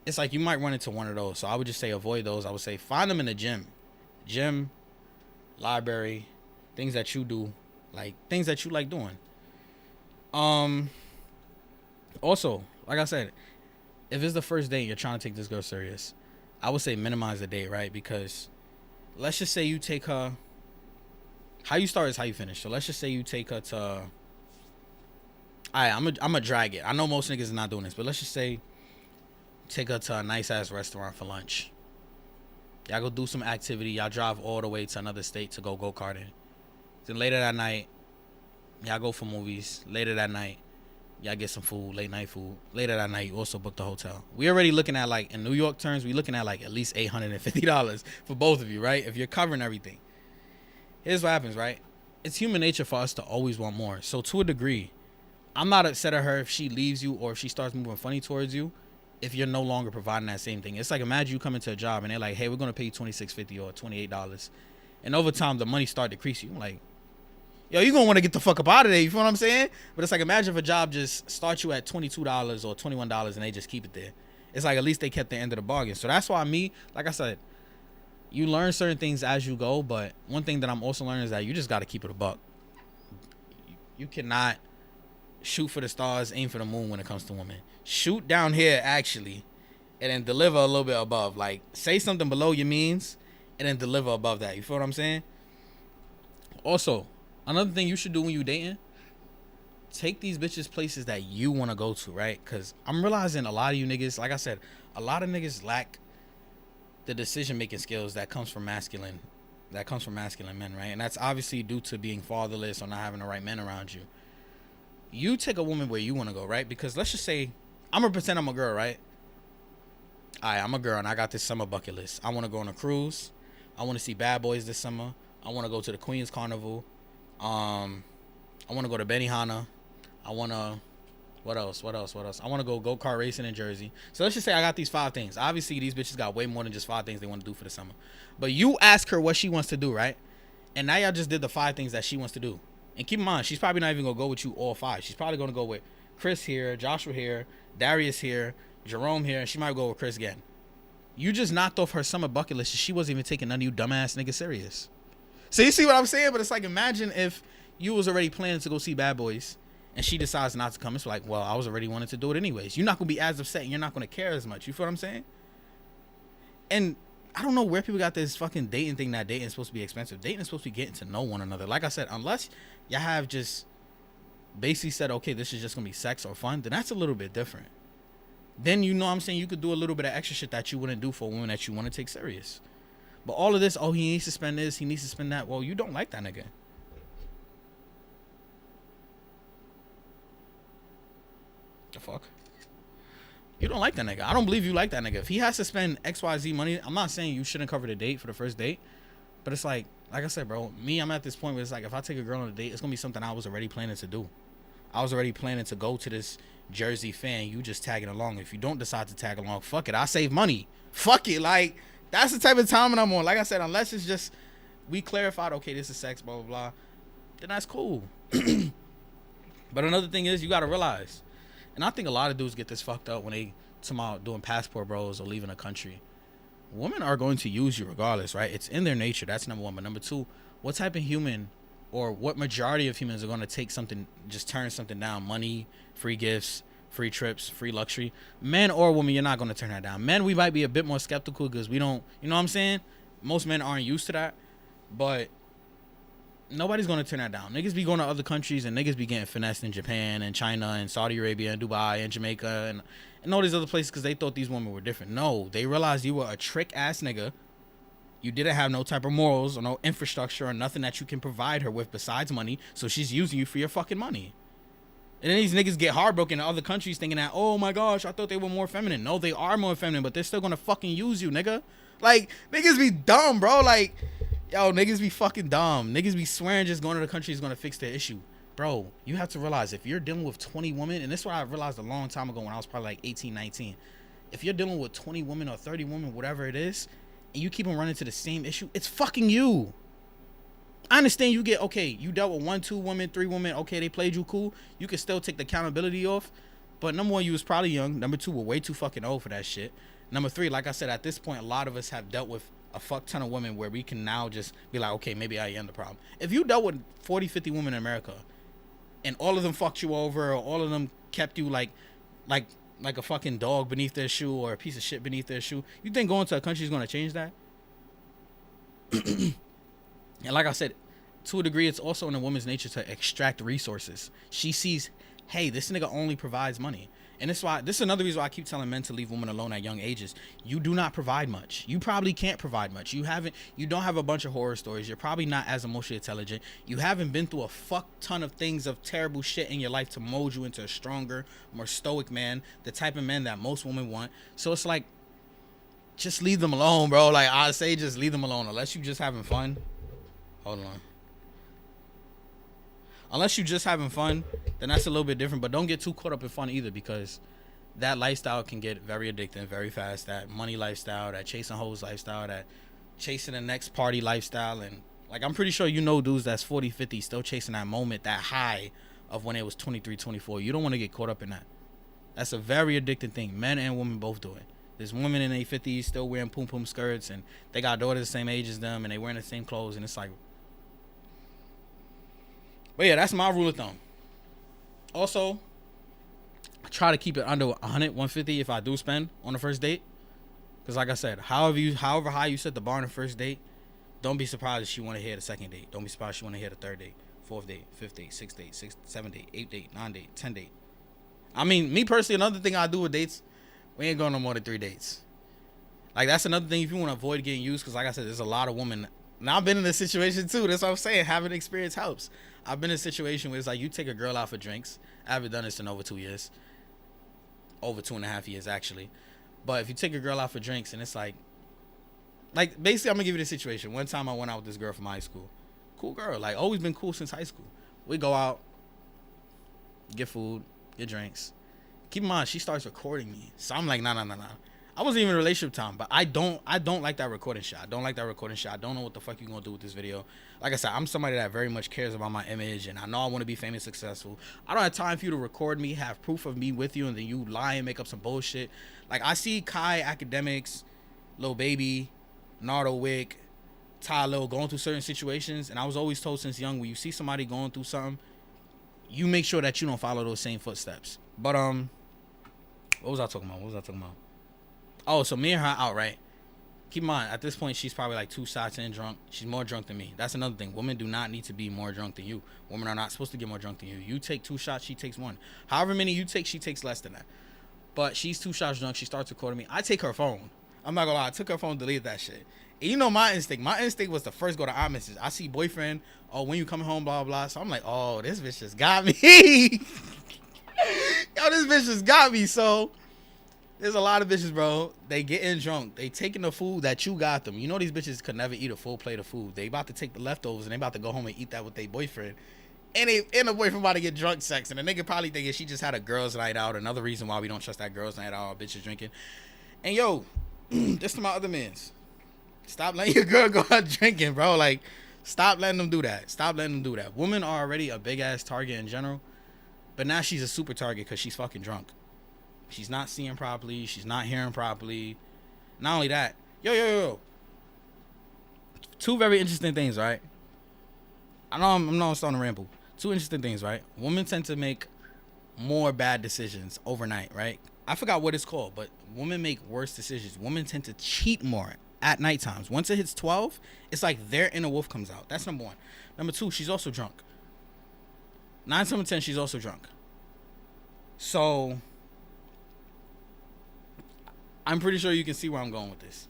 it's like you might run into one of those. So I would just say avoid those. I would say find them in the gym, library, things that you do, like things that you like doing. Also, like I said, if it's the first date, you're trying to take this girl serious, I would say minimize the date, right? Because let's just say you take her, how you start is how you finish. So let's just say you take her to, I'm gonna drag it. I know most niggas is not doing this, but let's just say take her to a nice ass restaurant for lunch. Y'all go do some activity. Y'all drive all the way to another state to go go-karting. Then later that night, y'all go for movies. Later that night, y'all get some food, late night food. Later that night, you also book the hotel. We already looking at, like, in New York terms, we looking at like at least $850 for both of you, right? If you're covering everything. Here's what happens, right? It's human nature for us to always want more. So to a degree, I'm not upset at her if she leaves you or if she starts moving funny towards you if you're no longer providing that same thing. It's like, imagine you come into a job and they're like, hey, we're going to pay you $26.50 or $28. And over time, the money start decreasing. I'm like, yo, you're going to want to get the fuck up out of there. You feel what I'm saying? But it's like, imagine if a job just starts you at $22 or $21 and they just keep it there. It's like, at least they kept the end of the bargain. So that's why like I said, you learn certain things as you go. But one thing that I'm also learning is that you just got to keep it a buck. You cannot shoot for the stars, aim for the moon when it comes to women. Shoot down here, actually, and then deliver a little bit above. Like, say something below your means and then deliver above that. You feel what I'm saying? Also, another thing you should do when you dating, take these bitches places that you want to go to, right? Because I'm realizing a lot of you niggas, like I said, a lot of niggas lack the decision making skills that comes from masculine men, right? And that's obviously due to being fatherless or not having the right men around you. You take a woman where you want to go, right? Because let's just say I'm gonna pretend I'm a girl, right? Alright, I'm a girl and I got this summer bucket list. I want to go on a cruise. I want to see Bad Boys this summer. I want to go to the Queen's Carnival. I want to go to Benihana. I want to, what else? I want to go kart racing in Jersey. So let's just say I got these 5 things. Obviously, these bitches got way more than just 5 things they want to do for the summer. But you ask her what she wants to do, right? And now y'all just did the 5 things that she wants to do. And keep in mind, she's probably not even going to go with you all 5. She's probably going to go with Chris here, Joshua here, Darius here, Jerome here, and she might go with Chris again. You just knocked off her summer bucket list and she wasn't even taking none of you dumbass niggas serious. So you see what I'm saying? But it's like, imagine if you was already planning to go see Bad Boys and she decides not to come. It's like, well, I was already wanting to do it anyways. You're not going to be as upset and you're not going to care as much. You feel what I'm saying? And I don't know where people got this fucking dating thing that dating is supposed to be expensive. Dating is supposed to be getting to know one another. Like I said, unless y'all have just basically said, okay, this is just going to be sex or fun, then that's a little bit different. Then, you know what I'm saying, you could do a little bit of extra shit that you wouldn't do for a woman that you want to take serious. But all of this, oh, he needs to spend this, he needs to spend that. Well, you don't like that nigga. The fuck? You don't like that nigga. I don't believe you like that nigga. If he has to spend XYZ money, I'm not saying you shouldn't cover the date for the first date. But it's like I said, bro, I'm at this point where it's like, if I take a girl on a date, it's going to be something I was already planning to do. I was already planning to go to this Jersey fan. You just tagging along. If you don't decide to tag along, fuck it. I save money. Fuck it. Like, that's the type of time I'm on. Like I said, unless it's just, we clarified, okay, this is sex, blah, blah, blah, then that's cool. But another thing is, you got to realize, and I think a lot of dudes get this fucked up when they come out doing passport bros or leaving a country. Women are going to use you regardless, right? It's in their nature. That's number one. But number two, what type of human, or what majority of humans are going to take something, just turn something down? Money, free gifts, free trips, free luxury. Men or women, you're not going to turn that down. Men, we might be a bit more skeptical because we don't, you know what I'm saying? Most men aren't used to that. But nobody's going to turn that down. Niggas be going to other countries and niggas be getting finessed in Japan and China and Saudi Arabia and Dubai and Jamaica and all these other places because they thought these women were different. No, they realized you were a trick ass nigga. You didn't have no type of morals or no infrastructure or nothing that you can provide her with besides money. So she's using you for your fucking money. And then these niggas get heartbroken in other countries thinking that, oh my gosh, I thought they were more feminine. No, they are more feminine, but they're still gonna fucking use you, nigga. Like, niggas be dumb, bro. Like, yo, niggas be fucking dumb. Niggas be swearing just going to the country is gonna fix their issue. Bro, you have to realize, if you're dealing with 20 women, and this is what I realized a long time ago when I was probably like 18, 19. If you're dealing with 20 women or 30 women, whatever it is, and you keep on running to the same issue, it's fucking you. I understand you get, okay, you dealt with 1, 2 women, 3 women, okay, they played you cool. You can still take the accountability off. But number one, you was probably young. Number two, we're way too fucking old for that shit. Number three, like I said, at this point, a lot of us have dealt with a fuck ton of women where we can now just be like, okay, maybe I am the problem. If you dealt with 40, 50 women in America and all of them fucked you over or all of them kept you like a fucking dog beneath their shoe or a piece of shit beneath their shoe, you think going to a country is going to change that? And like I said, to a degree, it's also in a woman's nature to extract resources. She sees, hey, this nigga only provides money. And this is another reason why I keep telling men to leave women alone at young ages. You do not provide much. You probably can't provide much. You don't have a bunch of horror stories. You're probably not as emotionally intelligent. You haven't been through a fuck ton of things of terrible shit in your life to mold you into a stronger, more stoic man, the type of man that most women want. So it's like, just leave them alone, bro. Like, I say just leave them alone. Unless you just having fun. Hold on. Unless you just having fun, then that's a little bit different. But don't get too caught up in fun either, because that lifestyle can get very addictive very fast. That money lifestyle, that chasing hoes lifestyle, that chasing the next party lifestyle. And like, I'm pretty sure you know dudes that's 40, 50 still chasing that moment, that high of when it was 23, 24. You don't want to get caught up in that. That's a very addicting thing. Men and women both do it. There's women in their 50s still wearing poom skirts, and they got daughters the same age as them, and they wearing the same clothes, and it's like. But yeah, that's my rule of thumb. Also, I try to keep it under 100, 150 if I do spend on the first date. Because like I said, however high you set the bar on the first date, don't be surprised if she want to hear the second date. Don't be surprised if she want to hear the third date, fourth date, fifth date, sixth date, seventh date, eighth date, ninth date, 10th date. I mean, me personally, another thing I do with dates, we ain't going no more than 3 dates. Like, that's another thing if you want to avoid getting used, because like I said, there's a lot of women. Now, I've been in this situation too. That's what I'm saying. Having experience helps. I've been in a situation where it's like you take a girl out for drinks. I haven't done this in over 2 years. Over 2.5 years, actually. But if you take a girl out for drinks and it's like basically, I'm going to give you the situation. One time I went out with this girl from high school. Cool girl. Like, always been cool since high school. We go out, get food, get drinks. Keep in mind, she starts recording me. So I'm like, nah. I wasn't even in a relationship time, but I don't like that recording shit. I don't like that recording shit. I don't know what the fuck you gonna do with this video. Like I said, I'm somebody that very much cares about my image, and I know I want to be famous, successful. I don't have time for you to record me, have proof of me with you, and then you lie and make up some bullshit. Like, I see Kai Academics, Lil Baby, Nardo Wick, Ty Lil going through certain situations, and I was always told since young, when you see somebody going through something, you make sure that you don't follow those same footsteps. But what was I talking about? Oh, so me and her out, right? Keep in mind, at this point, she's probably like 2 shots in drunk. She's more drunk than me. That's another thing. Women do not need to be more drunk than you. Women are not supposed to get more drunk than you. You take 2 shots, she takes 1. However many you take, she takes less than that. But she's 2 shots drunk. She starts recording me. I take her phone. I'm not gonna lie. I took her phone, deleted that shit. And you know my instinct. My instinct was to first go to iMessage. I see boyfriend. Oh, when you coming home, blah, blah. So I'm like, oh, this bitch just got me. Yo, this bitch just got me. So there's a lot of bitches, bro. They getting drunk. They taking the food that you got them. You know these bitches could never eat a full plate of food. They about to take the leftovers and they about to go home and eat that with their boyfriend. And the boyfriend about to get drunk sex. And the nigga probably thinking she just had a girls' night out. Another reason why we don't trust that girls' night out. Bitches drinking. And yo, this to my other mans. Stop letting your girl go out drinking, bro. Like, stop letting them do that. Stop letting them do that. Women are already a big ass target in general. But now she's a super target because she's fucking drunk. She's not seeing properly. She's not hearing properly. Not only that. Yo. 2 very interesting things, right? I know I'm starting to ramble. 2 interesting things, right? Women tend to make more bad decisions overnight, right? I forgot what it's called, but women make worse decisions. Women tend to cheat more at night times. Once it hits 12, it's like their inner wolf comes out. That's number 1. Number 2, she's also drunk. 9 times out of 10, she's also drunk. So I'm pretty sure you can see where I'm going with this.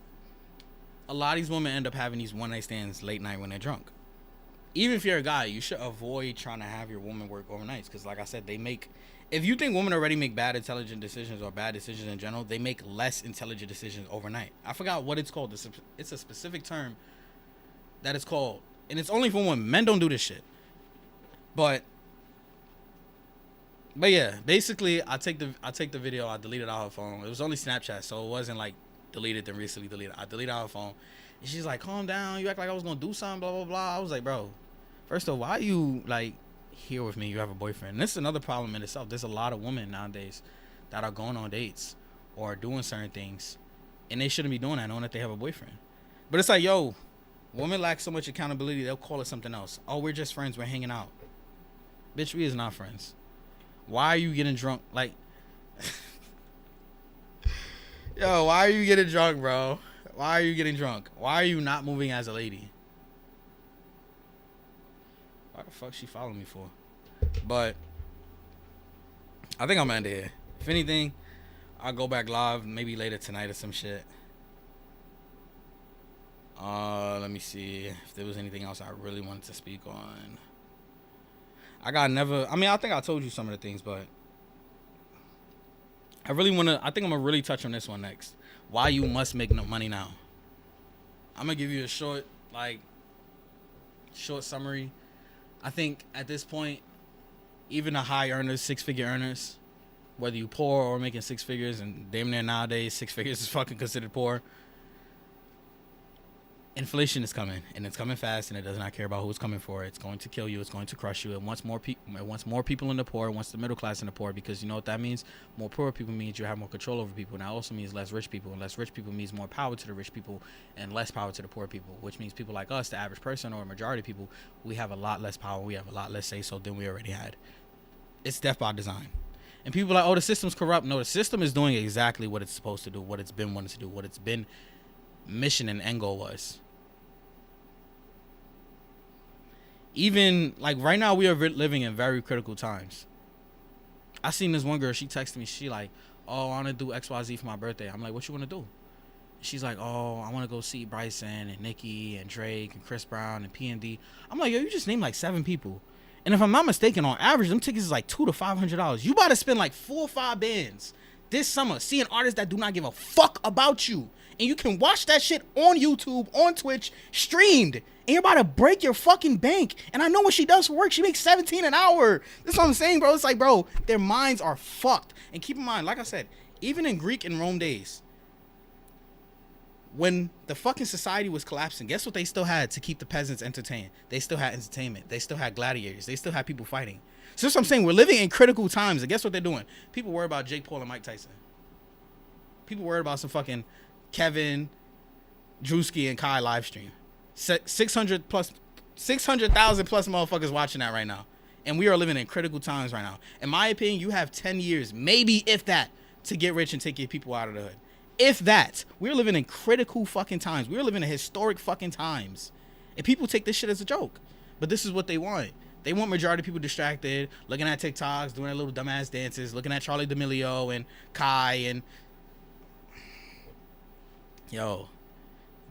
A lot of these women end up having these one-night stands late night when they're drunk. Even if you're a guy, you should avoid trying to have your woman work overnights. Because like I said, if you think women already make bad intelligent decisions or bad decisions in general, they make less intelligent decisions overnight. I forgot what it's called. It's a specific term that it's called. And it's only for women. Men don't do this shit. But yeah, basically, I take the video, I deleted out her phone. It was only Snapchat, so it wasn't like deleted then recently deleted. I deleted out her phone, and she's like, "Calm down. You act like I was gonna do something, blah blah blah." I was like, "Bro, first of all, why are you like here with me? You have a boyfriend." And this is another problem in itself. There's a lot of women nowadays that are going on dates or doing certain things, and they shouldn't be doing that, knowing that they have a boyfriend. But it's like, yo, women lack so much accountability. They'll call it something else. Oh, we're just friends. We're hanging out. Bitch, we is not friends. Why are you getting drunk? Like, yo, why are you getting drunk, bro? Why are you getting drunk? Why are you not moving as a lady? Why the fuck she following me for? But I think I'm gonna end it here. If anything, I'll go back live maybe later tonight or some shit. Let me see if there was anything else I really wanted to speak on. I think I told you some of the things, but I think I'm gonna really touch on this one next. Why you must make no money now. I'm gonna give you a short summary. I think at this point, even the high earners, 6-figure earners, whether you poor or making 6 figures, and damn near nowadays 6 figures is fucking considered poor. Inflation is coming, and it's coming fast, and it does not care about who it's coming for. It's going to kill you. It's going to crush you. It wants more people in the poor. It wants the middle class in the poor, because you know what that means? More poor people means you have more control over people. And that also means less rich people. And less rich people means more power to the rich people and less power to the poor people, which means people like us, the average person or majority of people, we have a lot less power. We have a lot less say-so than we already had. It's death by design. And people are like, oh, the system's corrupt. No, the system is doing exactly what it's supposed to do, what it's been wanting to do, what it's been mission and end goal was. Even like right now, we are living in very critical times. I seen this one girl. She texted me. She like, "Oh, I want to do XYZ for my birthday." I'm like, "What you want to do?" She's like, "Oh, I want to go see Bryson and Nicki and Drake and Chris Brown and PND." I'm like, "Yo, you just named like 7 people, and if I'm not mistaken, on average, them tickets is like $200 to $500. You about to spend like 4 or 5 bands this summer seeing artists that do not give a fuck about you, and you can watch that shit on YouTube, on Twitch, streamed, and you're about to break your fucking bank." And I know what she does for work. She makes $17 an hour. That's what I'm saying, bro. It's like, bro, their minds are fucked. And keep in mind, like I said, even in Greek and Rome days, when the fucking society was collapsing, guess what they still had to keep the peasants entertained? They still had entertainment. They still had gladiators. They still had people fighting. So that's what I'm saying. We're living in critical times, and guess what they're doing? People worry about Jake Paul and Mike Tyson. People worried about some fucking Kevin, Drewski, and Kai live stream. 600,000 plus motherfuckers watching that right now. And we are living in critical times right now. In my opinion, you have 10 years, maybe if that, to get rich and take your people out of the hood. If that. We're living in critical fucking times. We're living in historic fucking times. And people take this shit as a joke. But this is what they want. They want majority of people distracted, looking at TikToks, doing their little dumbass dances, looking at Charli D'Amelio and Kai and... Yo.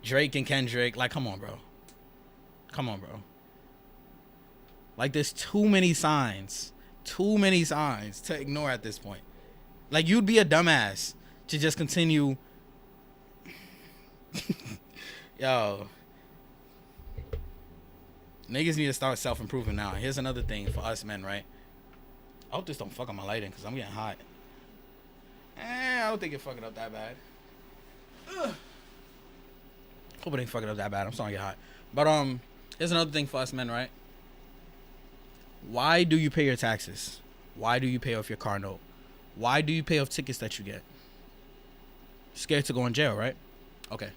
Drake and Kendrick. Like, come on, bro. Come on, bro. Like, there's too many signs. Too many signs to ignore at this point. Like, you'd be a dumbass to just continue. Yo. Niggas need to start self-improving now. Here's another thing for us men, right? I hope this don't fuck up my lighting, because I'm getting hot. I don't think it fucking up that bad. Ugh. Hope it ain't fucking up that bad. I'm starting to get hot. But, here's another thing for us men, right? Why do you pay your taxes? Why do you pay off your car note? Why do you pay off tickets that you get? Scared to go in jail, right? Okay.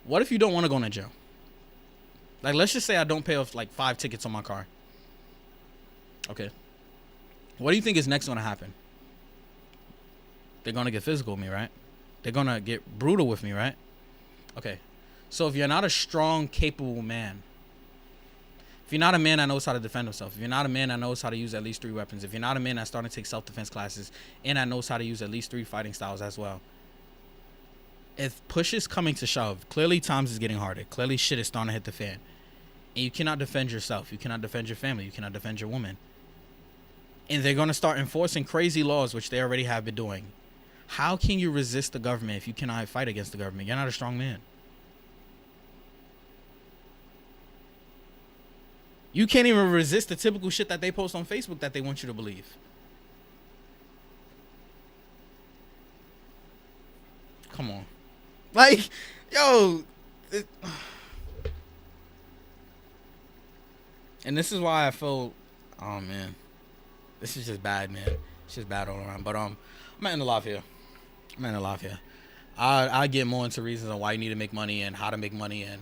What if you don't want to go in jail? Like, let's just say I don't pay off like 5 tickets on my car. Okay. What do you think is next going to happen? They're going to get physical with me, right? They're going to get brutal with me, right? Okay. So if you're not a strong, capable man, if you're not a man that knows how to defend himself, if you're not a man that knows how to use at least 3 weapons, if you're not a man that's starting to take self-defense classes and that knows how to use at least 3 fighting styles as well, if push is coming to shove, clearly times is getting harder. Clearly shit is starting to hit the fan. And you cannot defend yourself. You cannot defend your family. You cannot defend your woman. And they're going to start enforcing crazy laws, which they already have been doing. How can you resist the government if you cannot fight against the government? You're not a strong man. You can't even resist the typical shit that they post on Facebook that they want you to believe. Come on. Like, yo. And this is why I feel, oh, man. This is just bad, man. It's just bad all around. But, I'm gonna end the live here. I get more into reasons on why you need to make money and how to make money and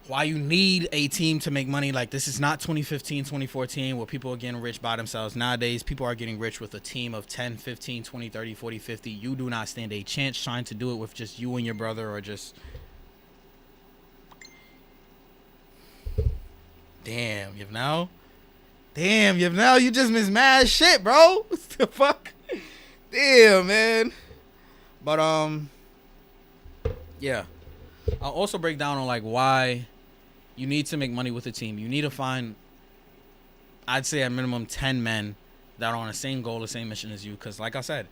why you need a team to make money. Like, this is not 2015, 2014 where people are getting rich by themselves. Nowadays, people are getting rich with a team of 10, 15, 20, 30, 40, 50. You do not stand a chance trying to do it with just you and your brother or just... Damn, you know? You just missed mad shit, bro. What the fuck? Damn, man. But, yeah. I'll also break down on, like, why you need to make money with a team. You need to find, I'd say at minimum 10 men that are on the same goal, the same mission as you. Because, like I said,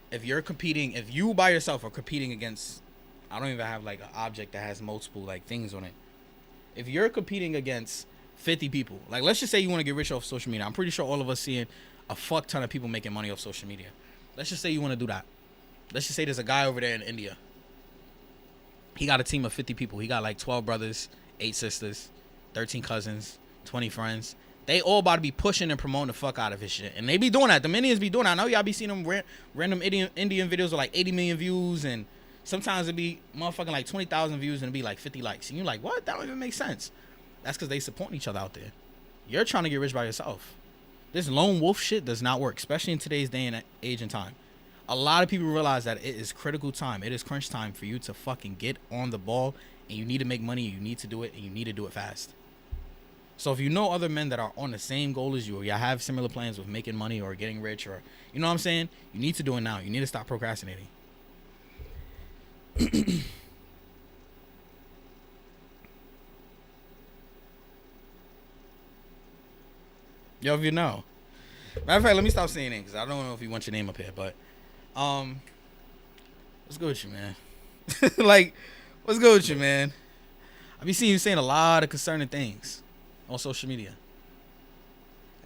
if you're competing, if you by yourself are competing against, I don't even have, like, an object that has multiple, like, things on it. If you're competing against 50 people, like, let's just say you want to get rich off social media. I'm pretty sure all of us seeing a fuck ton of people making money off social media. Let's just say you want to do that. Let's just say there's a guy over there in India. He got a team of 50 people. He got like 12 brothers, 8 sisters, 13 cousins, 20 friends. They all about to be pushing and promoting the fuck out of his shit. And they be doing that. The Indians be doing that. I know y'all be seeing them random Indian videos with like 80 million views. And sometimes it be motherfucking like 20,000 views and it be like 50 likes. And you're like, what? That don't even make sense. That's because they supporting each other out there. You're trying to get rich by yourself. This lone wolf shit does not work, especially in today's day and age and time. A lot of people realize that it is critical time. It is crunch time for you to fucking get on the ball, and you need to make money. You need to do it, and you need to do it fast. So if you know other men that are on the same goal as you, or you have similar plans with making money or getting rich, or you know what I'm saying, you need to do it now. You need to stop procrastinating. Yo, if you know. Matter of fact, let me stop saying names, because I don't know if you want your name up here, but what's good with you, man? Like, what's good with you, man? I be seeing you saying a lot of concerning things on social media.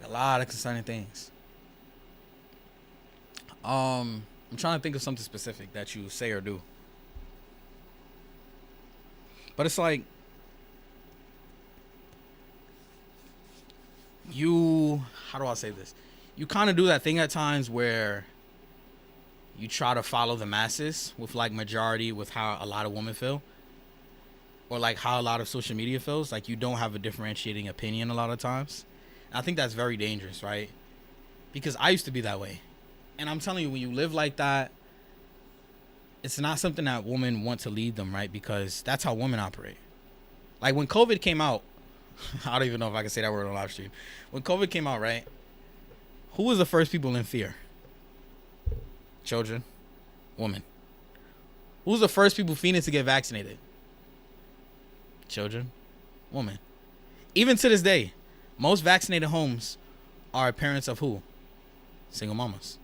A lot of concerning things. I'm trying to think of something specific that you say or do. But it's like how do I say this? You kind of do that thing at times where you try to follow the masses with like majority with how a lot of women feel, or like how a lot of social media feels. Like you don't have a differentiating opinion a lot of times. And I think that's very dangerous, right? Because I used to be that way. And I'm telling you, when you live like that, it's not something that women want to lead them, right? Because that's how women operate. Like when COVID came out, I don't even know if I can say that word on live stream. When COVID came out, right? Who was the first people in fear? Children, women. Who was the first people fiending to get vaccinated? Children, women. Even to this day, most vaccinated homes are parents of who? Single mamas.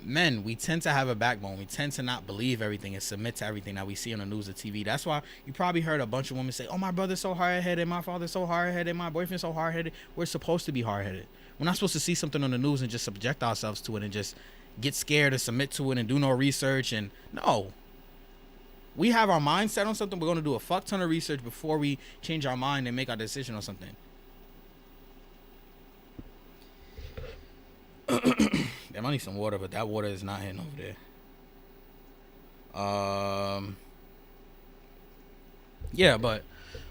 Men, we tend to have a backbone. We tend to not believe everything and submit to everything that we see on the news or TV. That's why you probably heard a bunch of women say, oh, my brother's so hard-headed, my father's so hard-headed, my boyfriend's so hard-headed. We're supposed to be hard-headed. We're not supposed to see something on the news and just subject ourselves to it and just get scared and submit to it and do no research. And no. We have our mind set on something. We're going to do a fuck ton of research before we change our mind and make our decision on something. Damn, I need some water, but that water is not hitting over there. Yeah, but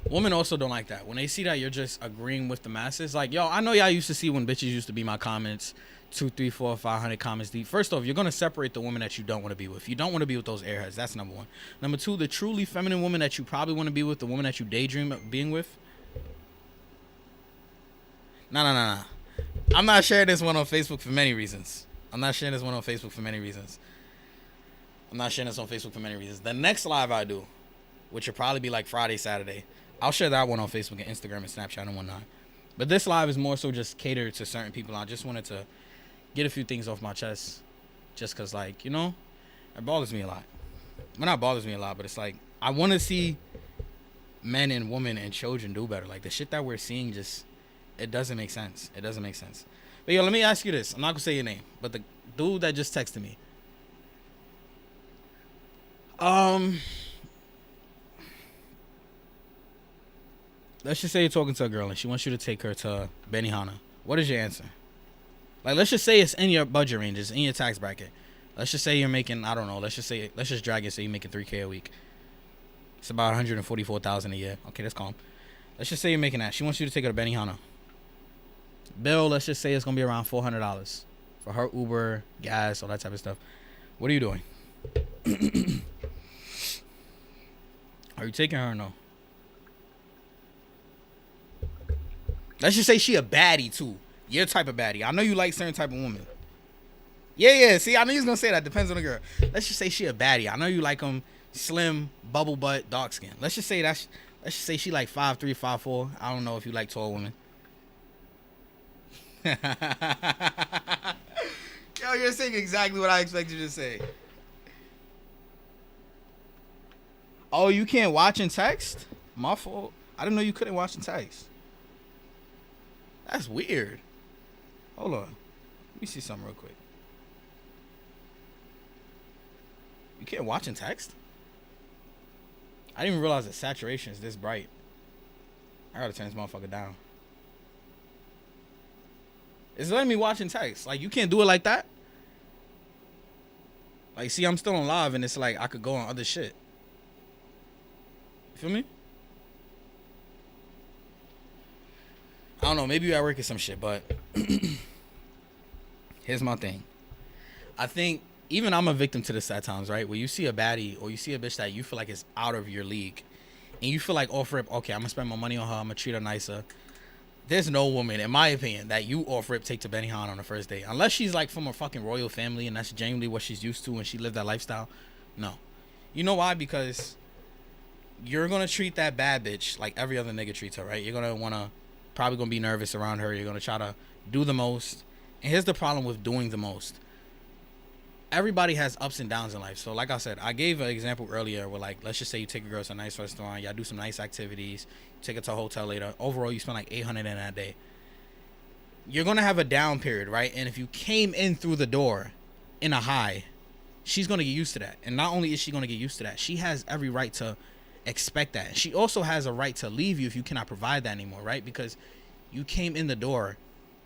women also don't like that. When they see that you're just agreeing with the masses, like, yo, I know y'all used to see when bitches used to be my comments, 200, 300, 400, 500 comments deep. First off, you're going to separate the women that you don't want to be with. You don't want to be with those airheads. That's number one. Number two, the truly feminine woman that you probably want to be with, the woman that you daydream of being with. No. I'm not sharing this one on Facebook for many reasons. The next live I do, which will probably be like Friday, Saturday, I'll share that one on Facebook and Instagram and Snapchat and whatnot. But this live is more so just catered to certain people. I just wanted to get a few things off my chest. Just because, like, you know, it bothers me a lot. Well, not bothers me a lot, but it's like, I want to see men and women and children do better. Like, the shit that we're seeing just, it doesn't make sense. But yo, let me ask you this. I'm not gonna say your name, but the dude that just texted me. Let's just say you're talking to a girl and she wants you to take her to Benihana. What is your answer? Like, let's just say it's in your budget range, it's in your tax bracket. Let's just say you're making, I don't know, let's just drag it, say you're making $3,000 a week. It's about $144,000 a year. Okay, that's calm. Let's just say you're making that. She wants you to take her to Benihana. Bill, let's just say it's gonna be around $400 for her Uber, gas, all that type of stuff. What are you doing? Are you taking her or no? Let's just say she a baddie too. Your type of baddie. I know you like certain type of woman. Yeah. See, I know you was gonna say that. Depends on the girl. Let's just say she a baddie. I know you like them slim, bubble butt, dark skin. Let's just say she like 5'3", 5'4". I don't know if you like tall women. Yo, you're saying exactly what I expected you to say. Oh, you can't watch and text? My fault. I didn't know you couldn't watch and text. That's weird. Hold on. Let me see something real quick. You can't watch and text? I didn't even realize the saturation is this bright. I gotta turn this motherfucker down. It's letting me watch and text. Like, you can't do it like that? Like, see, I'm still on live, and it's like I could go on other shit. You feel me? I don't know. Maybe you at work or some shit, but here's my thing. I think even I'm a victim to this at times, right? Where you see a baddie or you see a bitch that you feel like is out of your league, and you feel like off rip, okay, I'm gonna spend my money on her, I'm gonna treat her nicer. There's no woman, in my opinion, that you off rip take to Benihana on the first date, unless she's like from a fucking royal family and that's genuinely what she's used to and she lived that lifestyle. No, you know why? Because you're gonna treat that bad bitch like every other nigga treats her, right? You're gonna wanna probably gonna be nervous around her. You're gonna try to do the most. And here's the problem with doing the most. Everybody has ups and downs in life. So like I said, I gave an example earlier where, like, let's just say you take a girl to a nice restaurant, y'all do some nice activities, you take her to a hotel later. Overall, you spend like 800 in that day. You're gonna have a down period, right? And if you came in through the door in a high, she's gonna get used to that. And not only is she gonna get used to that, she has every right to expect that. She also has a right to leave you if you cannot provide that anymore, right? Because you came in the door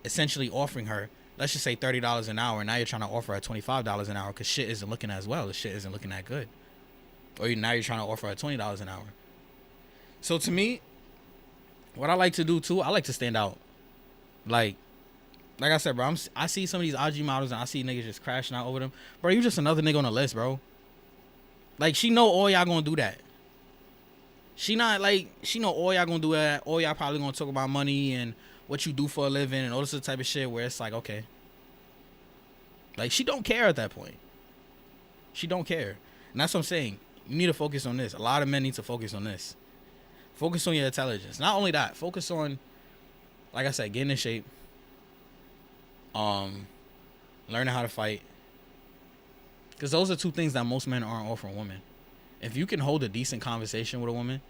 essentially offering her, let's just say $30 an hour, and now you're trying to offer her $25 an hour because shit isn't looking as well. The shit isn't looking that good. Or now you're trying to offer her $20 an hour. So to me, what I like to do too, I like to stand out. Like I said, bro, I see some of these IG models and I see niggas just crashing out over them. Bro, you just another nigga on the list, bro. Like, she know all y'all gonna do that. She know all y'all gonna do that. All y'all probably gonna talk about money and what you do for a living and all this type of shit where it's like, okay. Like, she don't care at that point. She don't care. And that's what I'm saying. You need to focus on this. A lot of men need to focus on this. Focus on your intelligence. Not only that, focus on, like I said, getting in shape. Learning how to fight. Because those are two things that most men aren't offering women. If you can hold a decent conversation with a woman,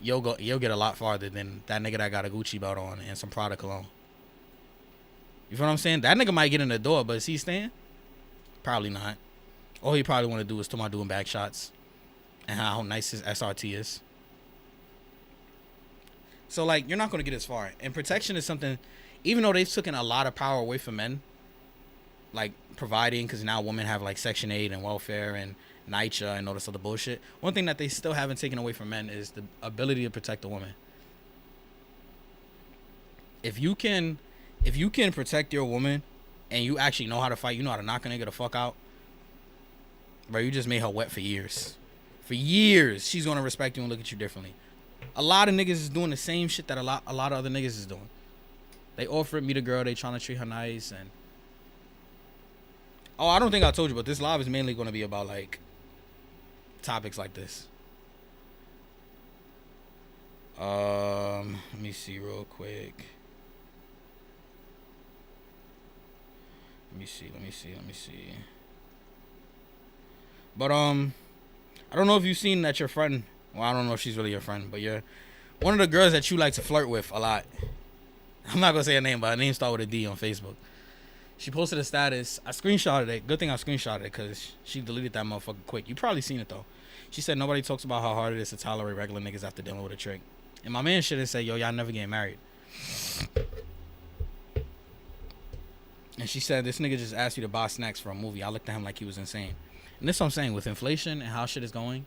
you'll get a lot farther than that nigga that got a Gucci belt on and some Prada cologne. You feel what I'm saying? That nigga might get in the door, but is he staying? Probably not. All he probably want to do is talk about doing back shots and how nice his SRT is. So, like, you're not going to get as far. And protection is something, even though they've taken a lot of power away from men, like providing, because now women have like Section 8 and welfare and NYCHA and all this other bullshit. One thing that they still haven't taken away from men is the ability to protect a woman. If you can protect your woman and you actually know how to fight, you know how to knock a nigga the fuck out, bro, you just made her wet for years. For years, she's gonna respect you and look at you differently. A lot of niggas is doing the same shit that a lot of other niggas is doing. They offer meet a girl, they trying to treat her nice, and I don't think I told you, but this live is mainly gonna be about like topics like this. Let me see real quick. Let me see. But I don't know if you've seen that your friend. Well, I don't know if she's really your friend, but you're one of the girls that you like to flirt with a lot. I'm not gonna say her name, but her name starts with a D on Facebook. She posted a status. I screenshotted it. Good thing I screenshotted it because she deleted that motherfucker quick. You probably seen it though. She said nobody talks about how hard it is to tolerate regular niggas after dealing with a trick. And my man should have said, yo, y'all never getting married. And she said, this nigga just asked you to buy snacks for a movie. I looked at him like he was insane. And this is what I'm saying. With inflation and how shit is going,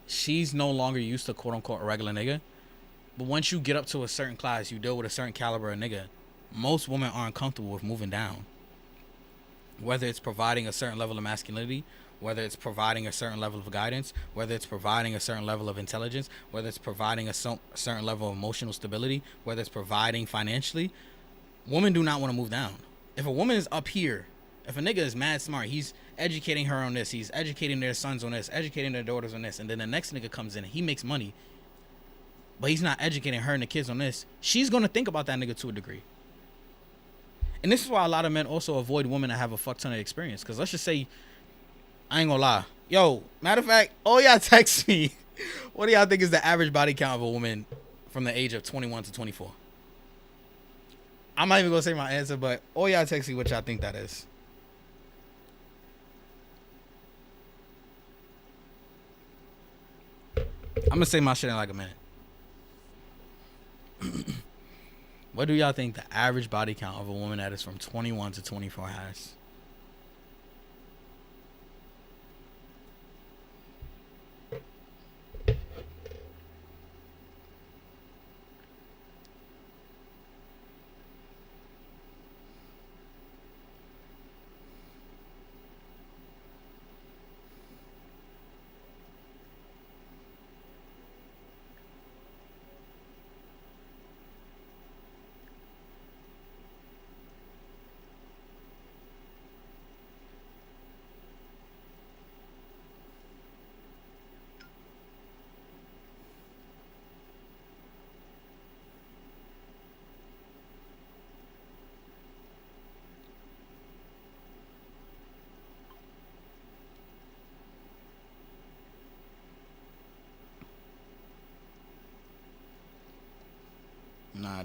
she's no longer used to quote-unquote a regular nigga. But once you get up to a certain class, you deal with a certain caliber of nigga, most women aren't comfortable with moving down. Whether it's providing a certain level of masculinity, whether it's providing a certain level of guidance, whether it's providing a certain level of intelligence, whether it's providing a certain level of emotional stability, whether it's providing financially, women do not want to move down. If a woman is up here, if a nigga is mad smart, he's educating her on this, he's educating their sons on this, educating their daughters on this, and then the next nigga comes in and he makes money, but he's not educating her and the kids on this, she's going to think about that nigga to a degree. And this is why a lot of men also avoid women that have a fuck ton of experience. Because let's just say, I ain't gonna lie. Yo, matter of fact, all y'all text me. What do y'all think is the average body count of a woman from the age of 21 to 24? I'm not even gonna say my answer, but all y'all text me what y'all think that is. I'm gonna say my shit in like a minute. What do y'all think the average body count of a woman that is from 21 to 24 has?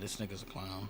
this nigga's a clown.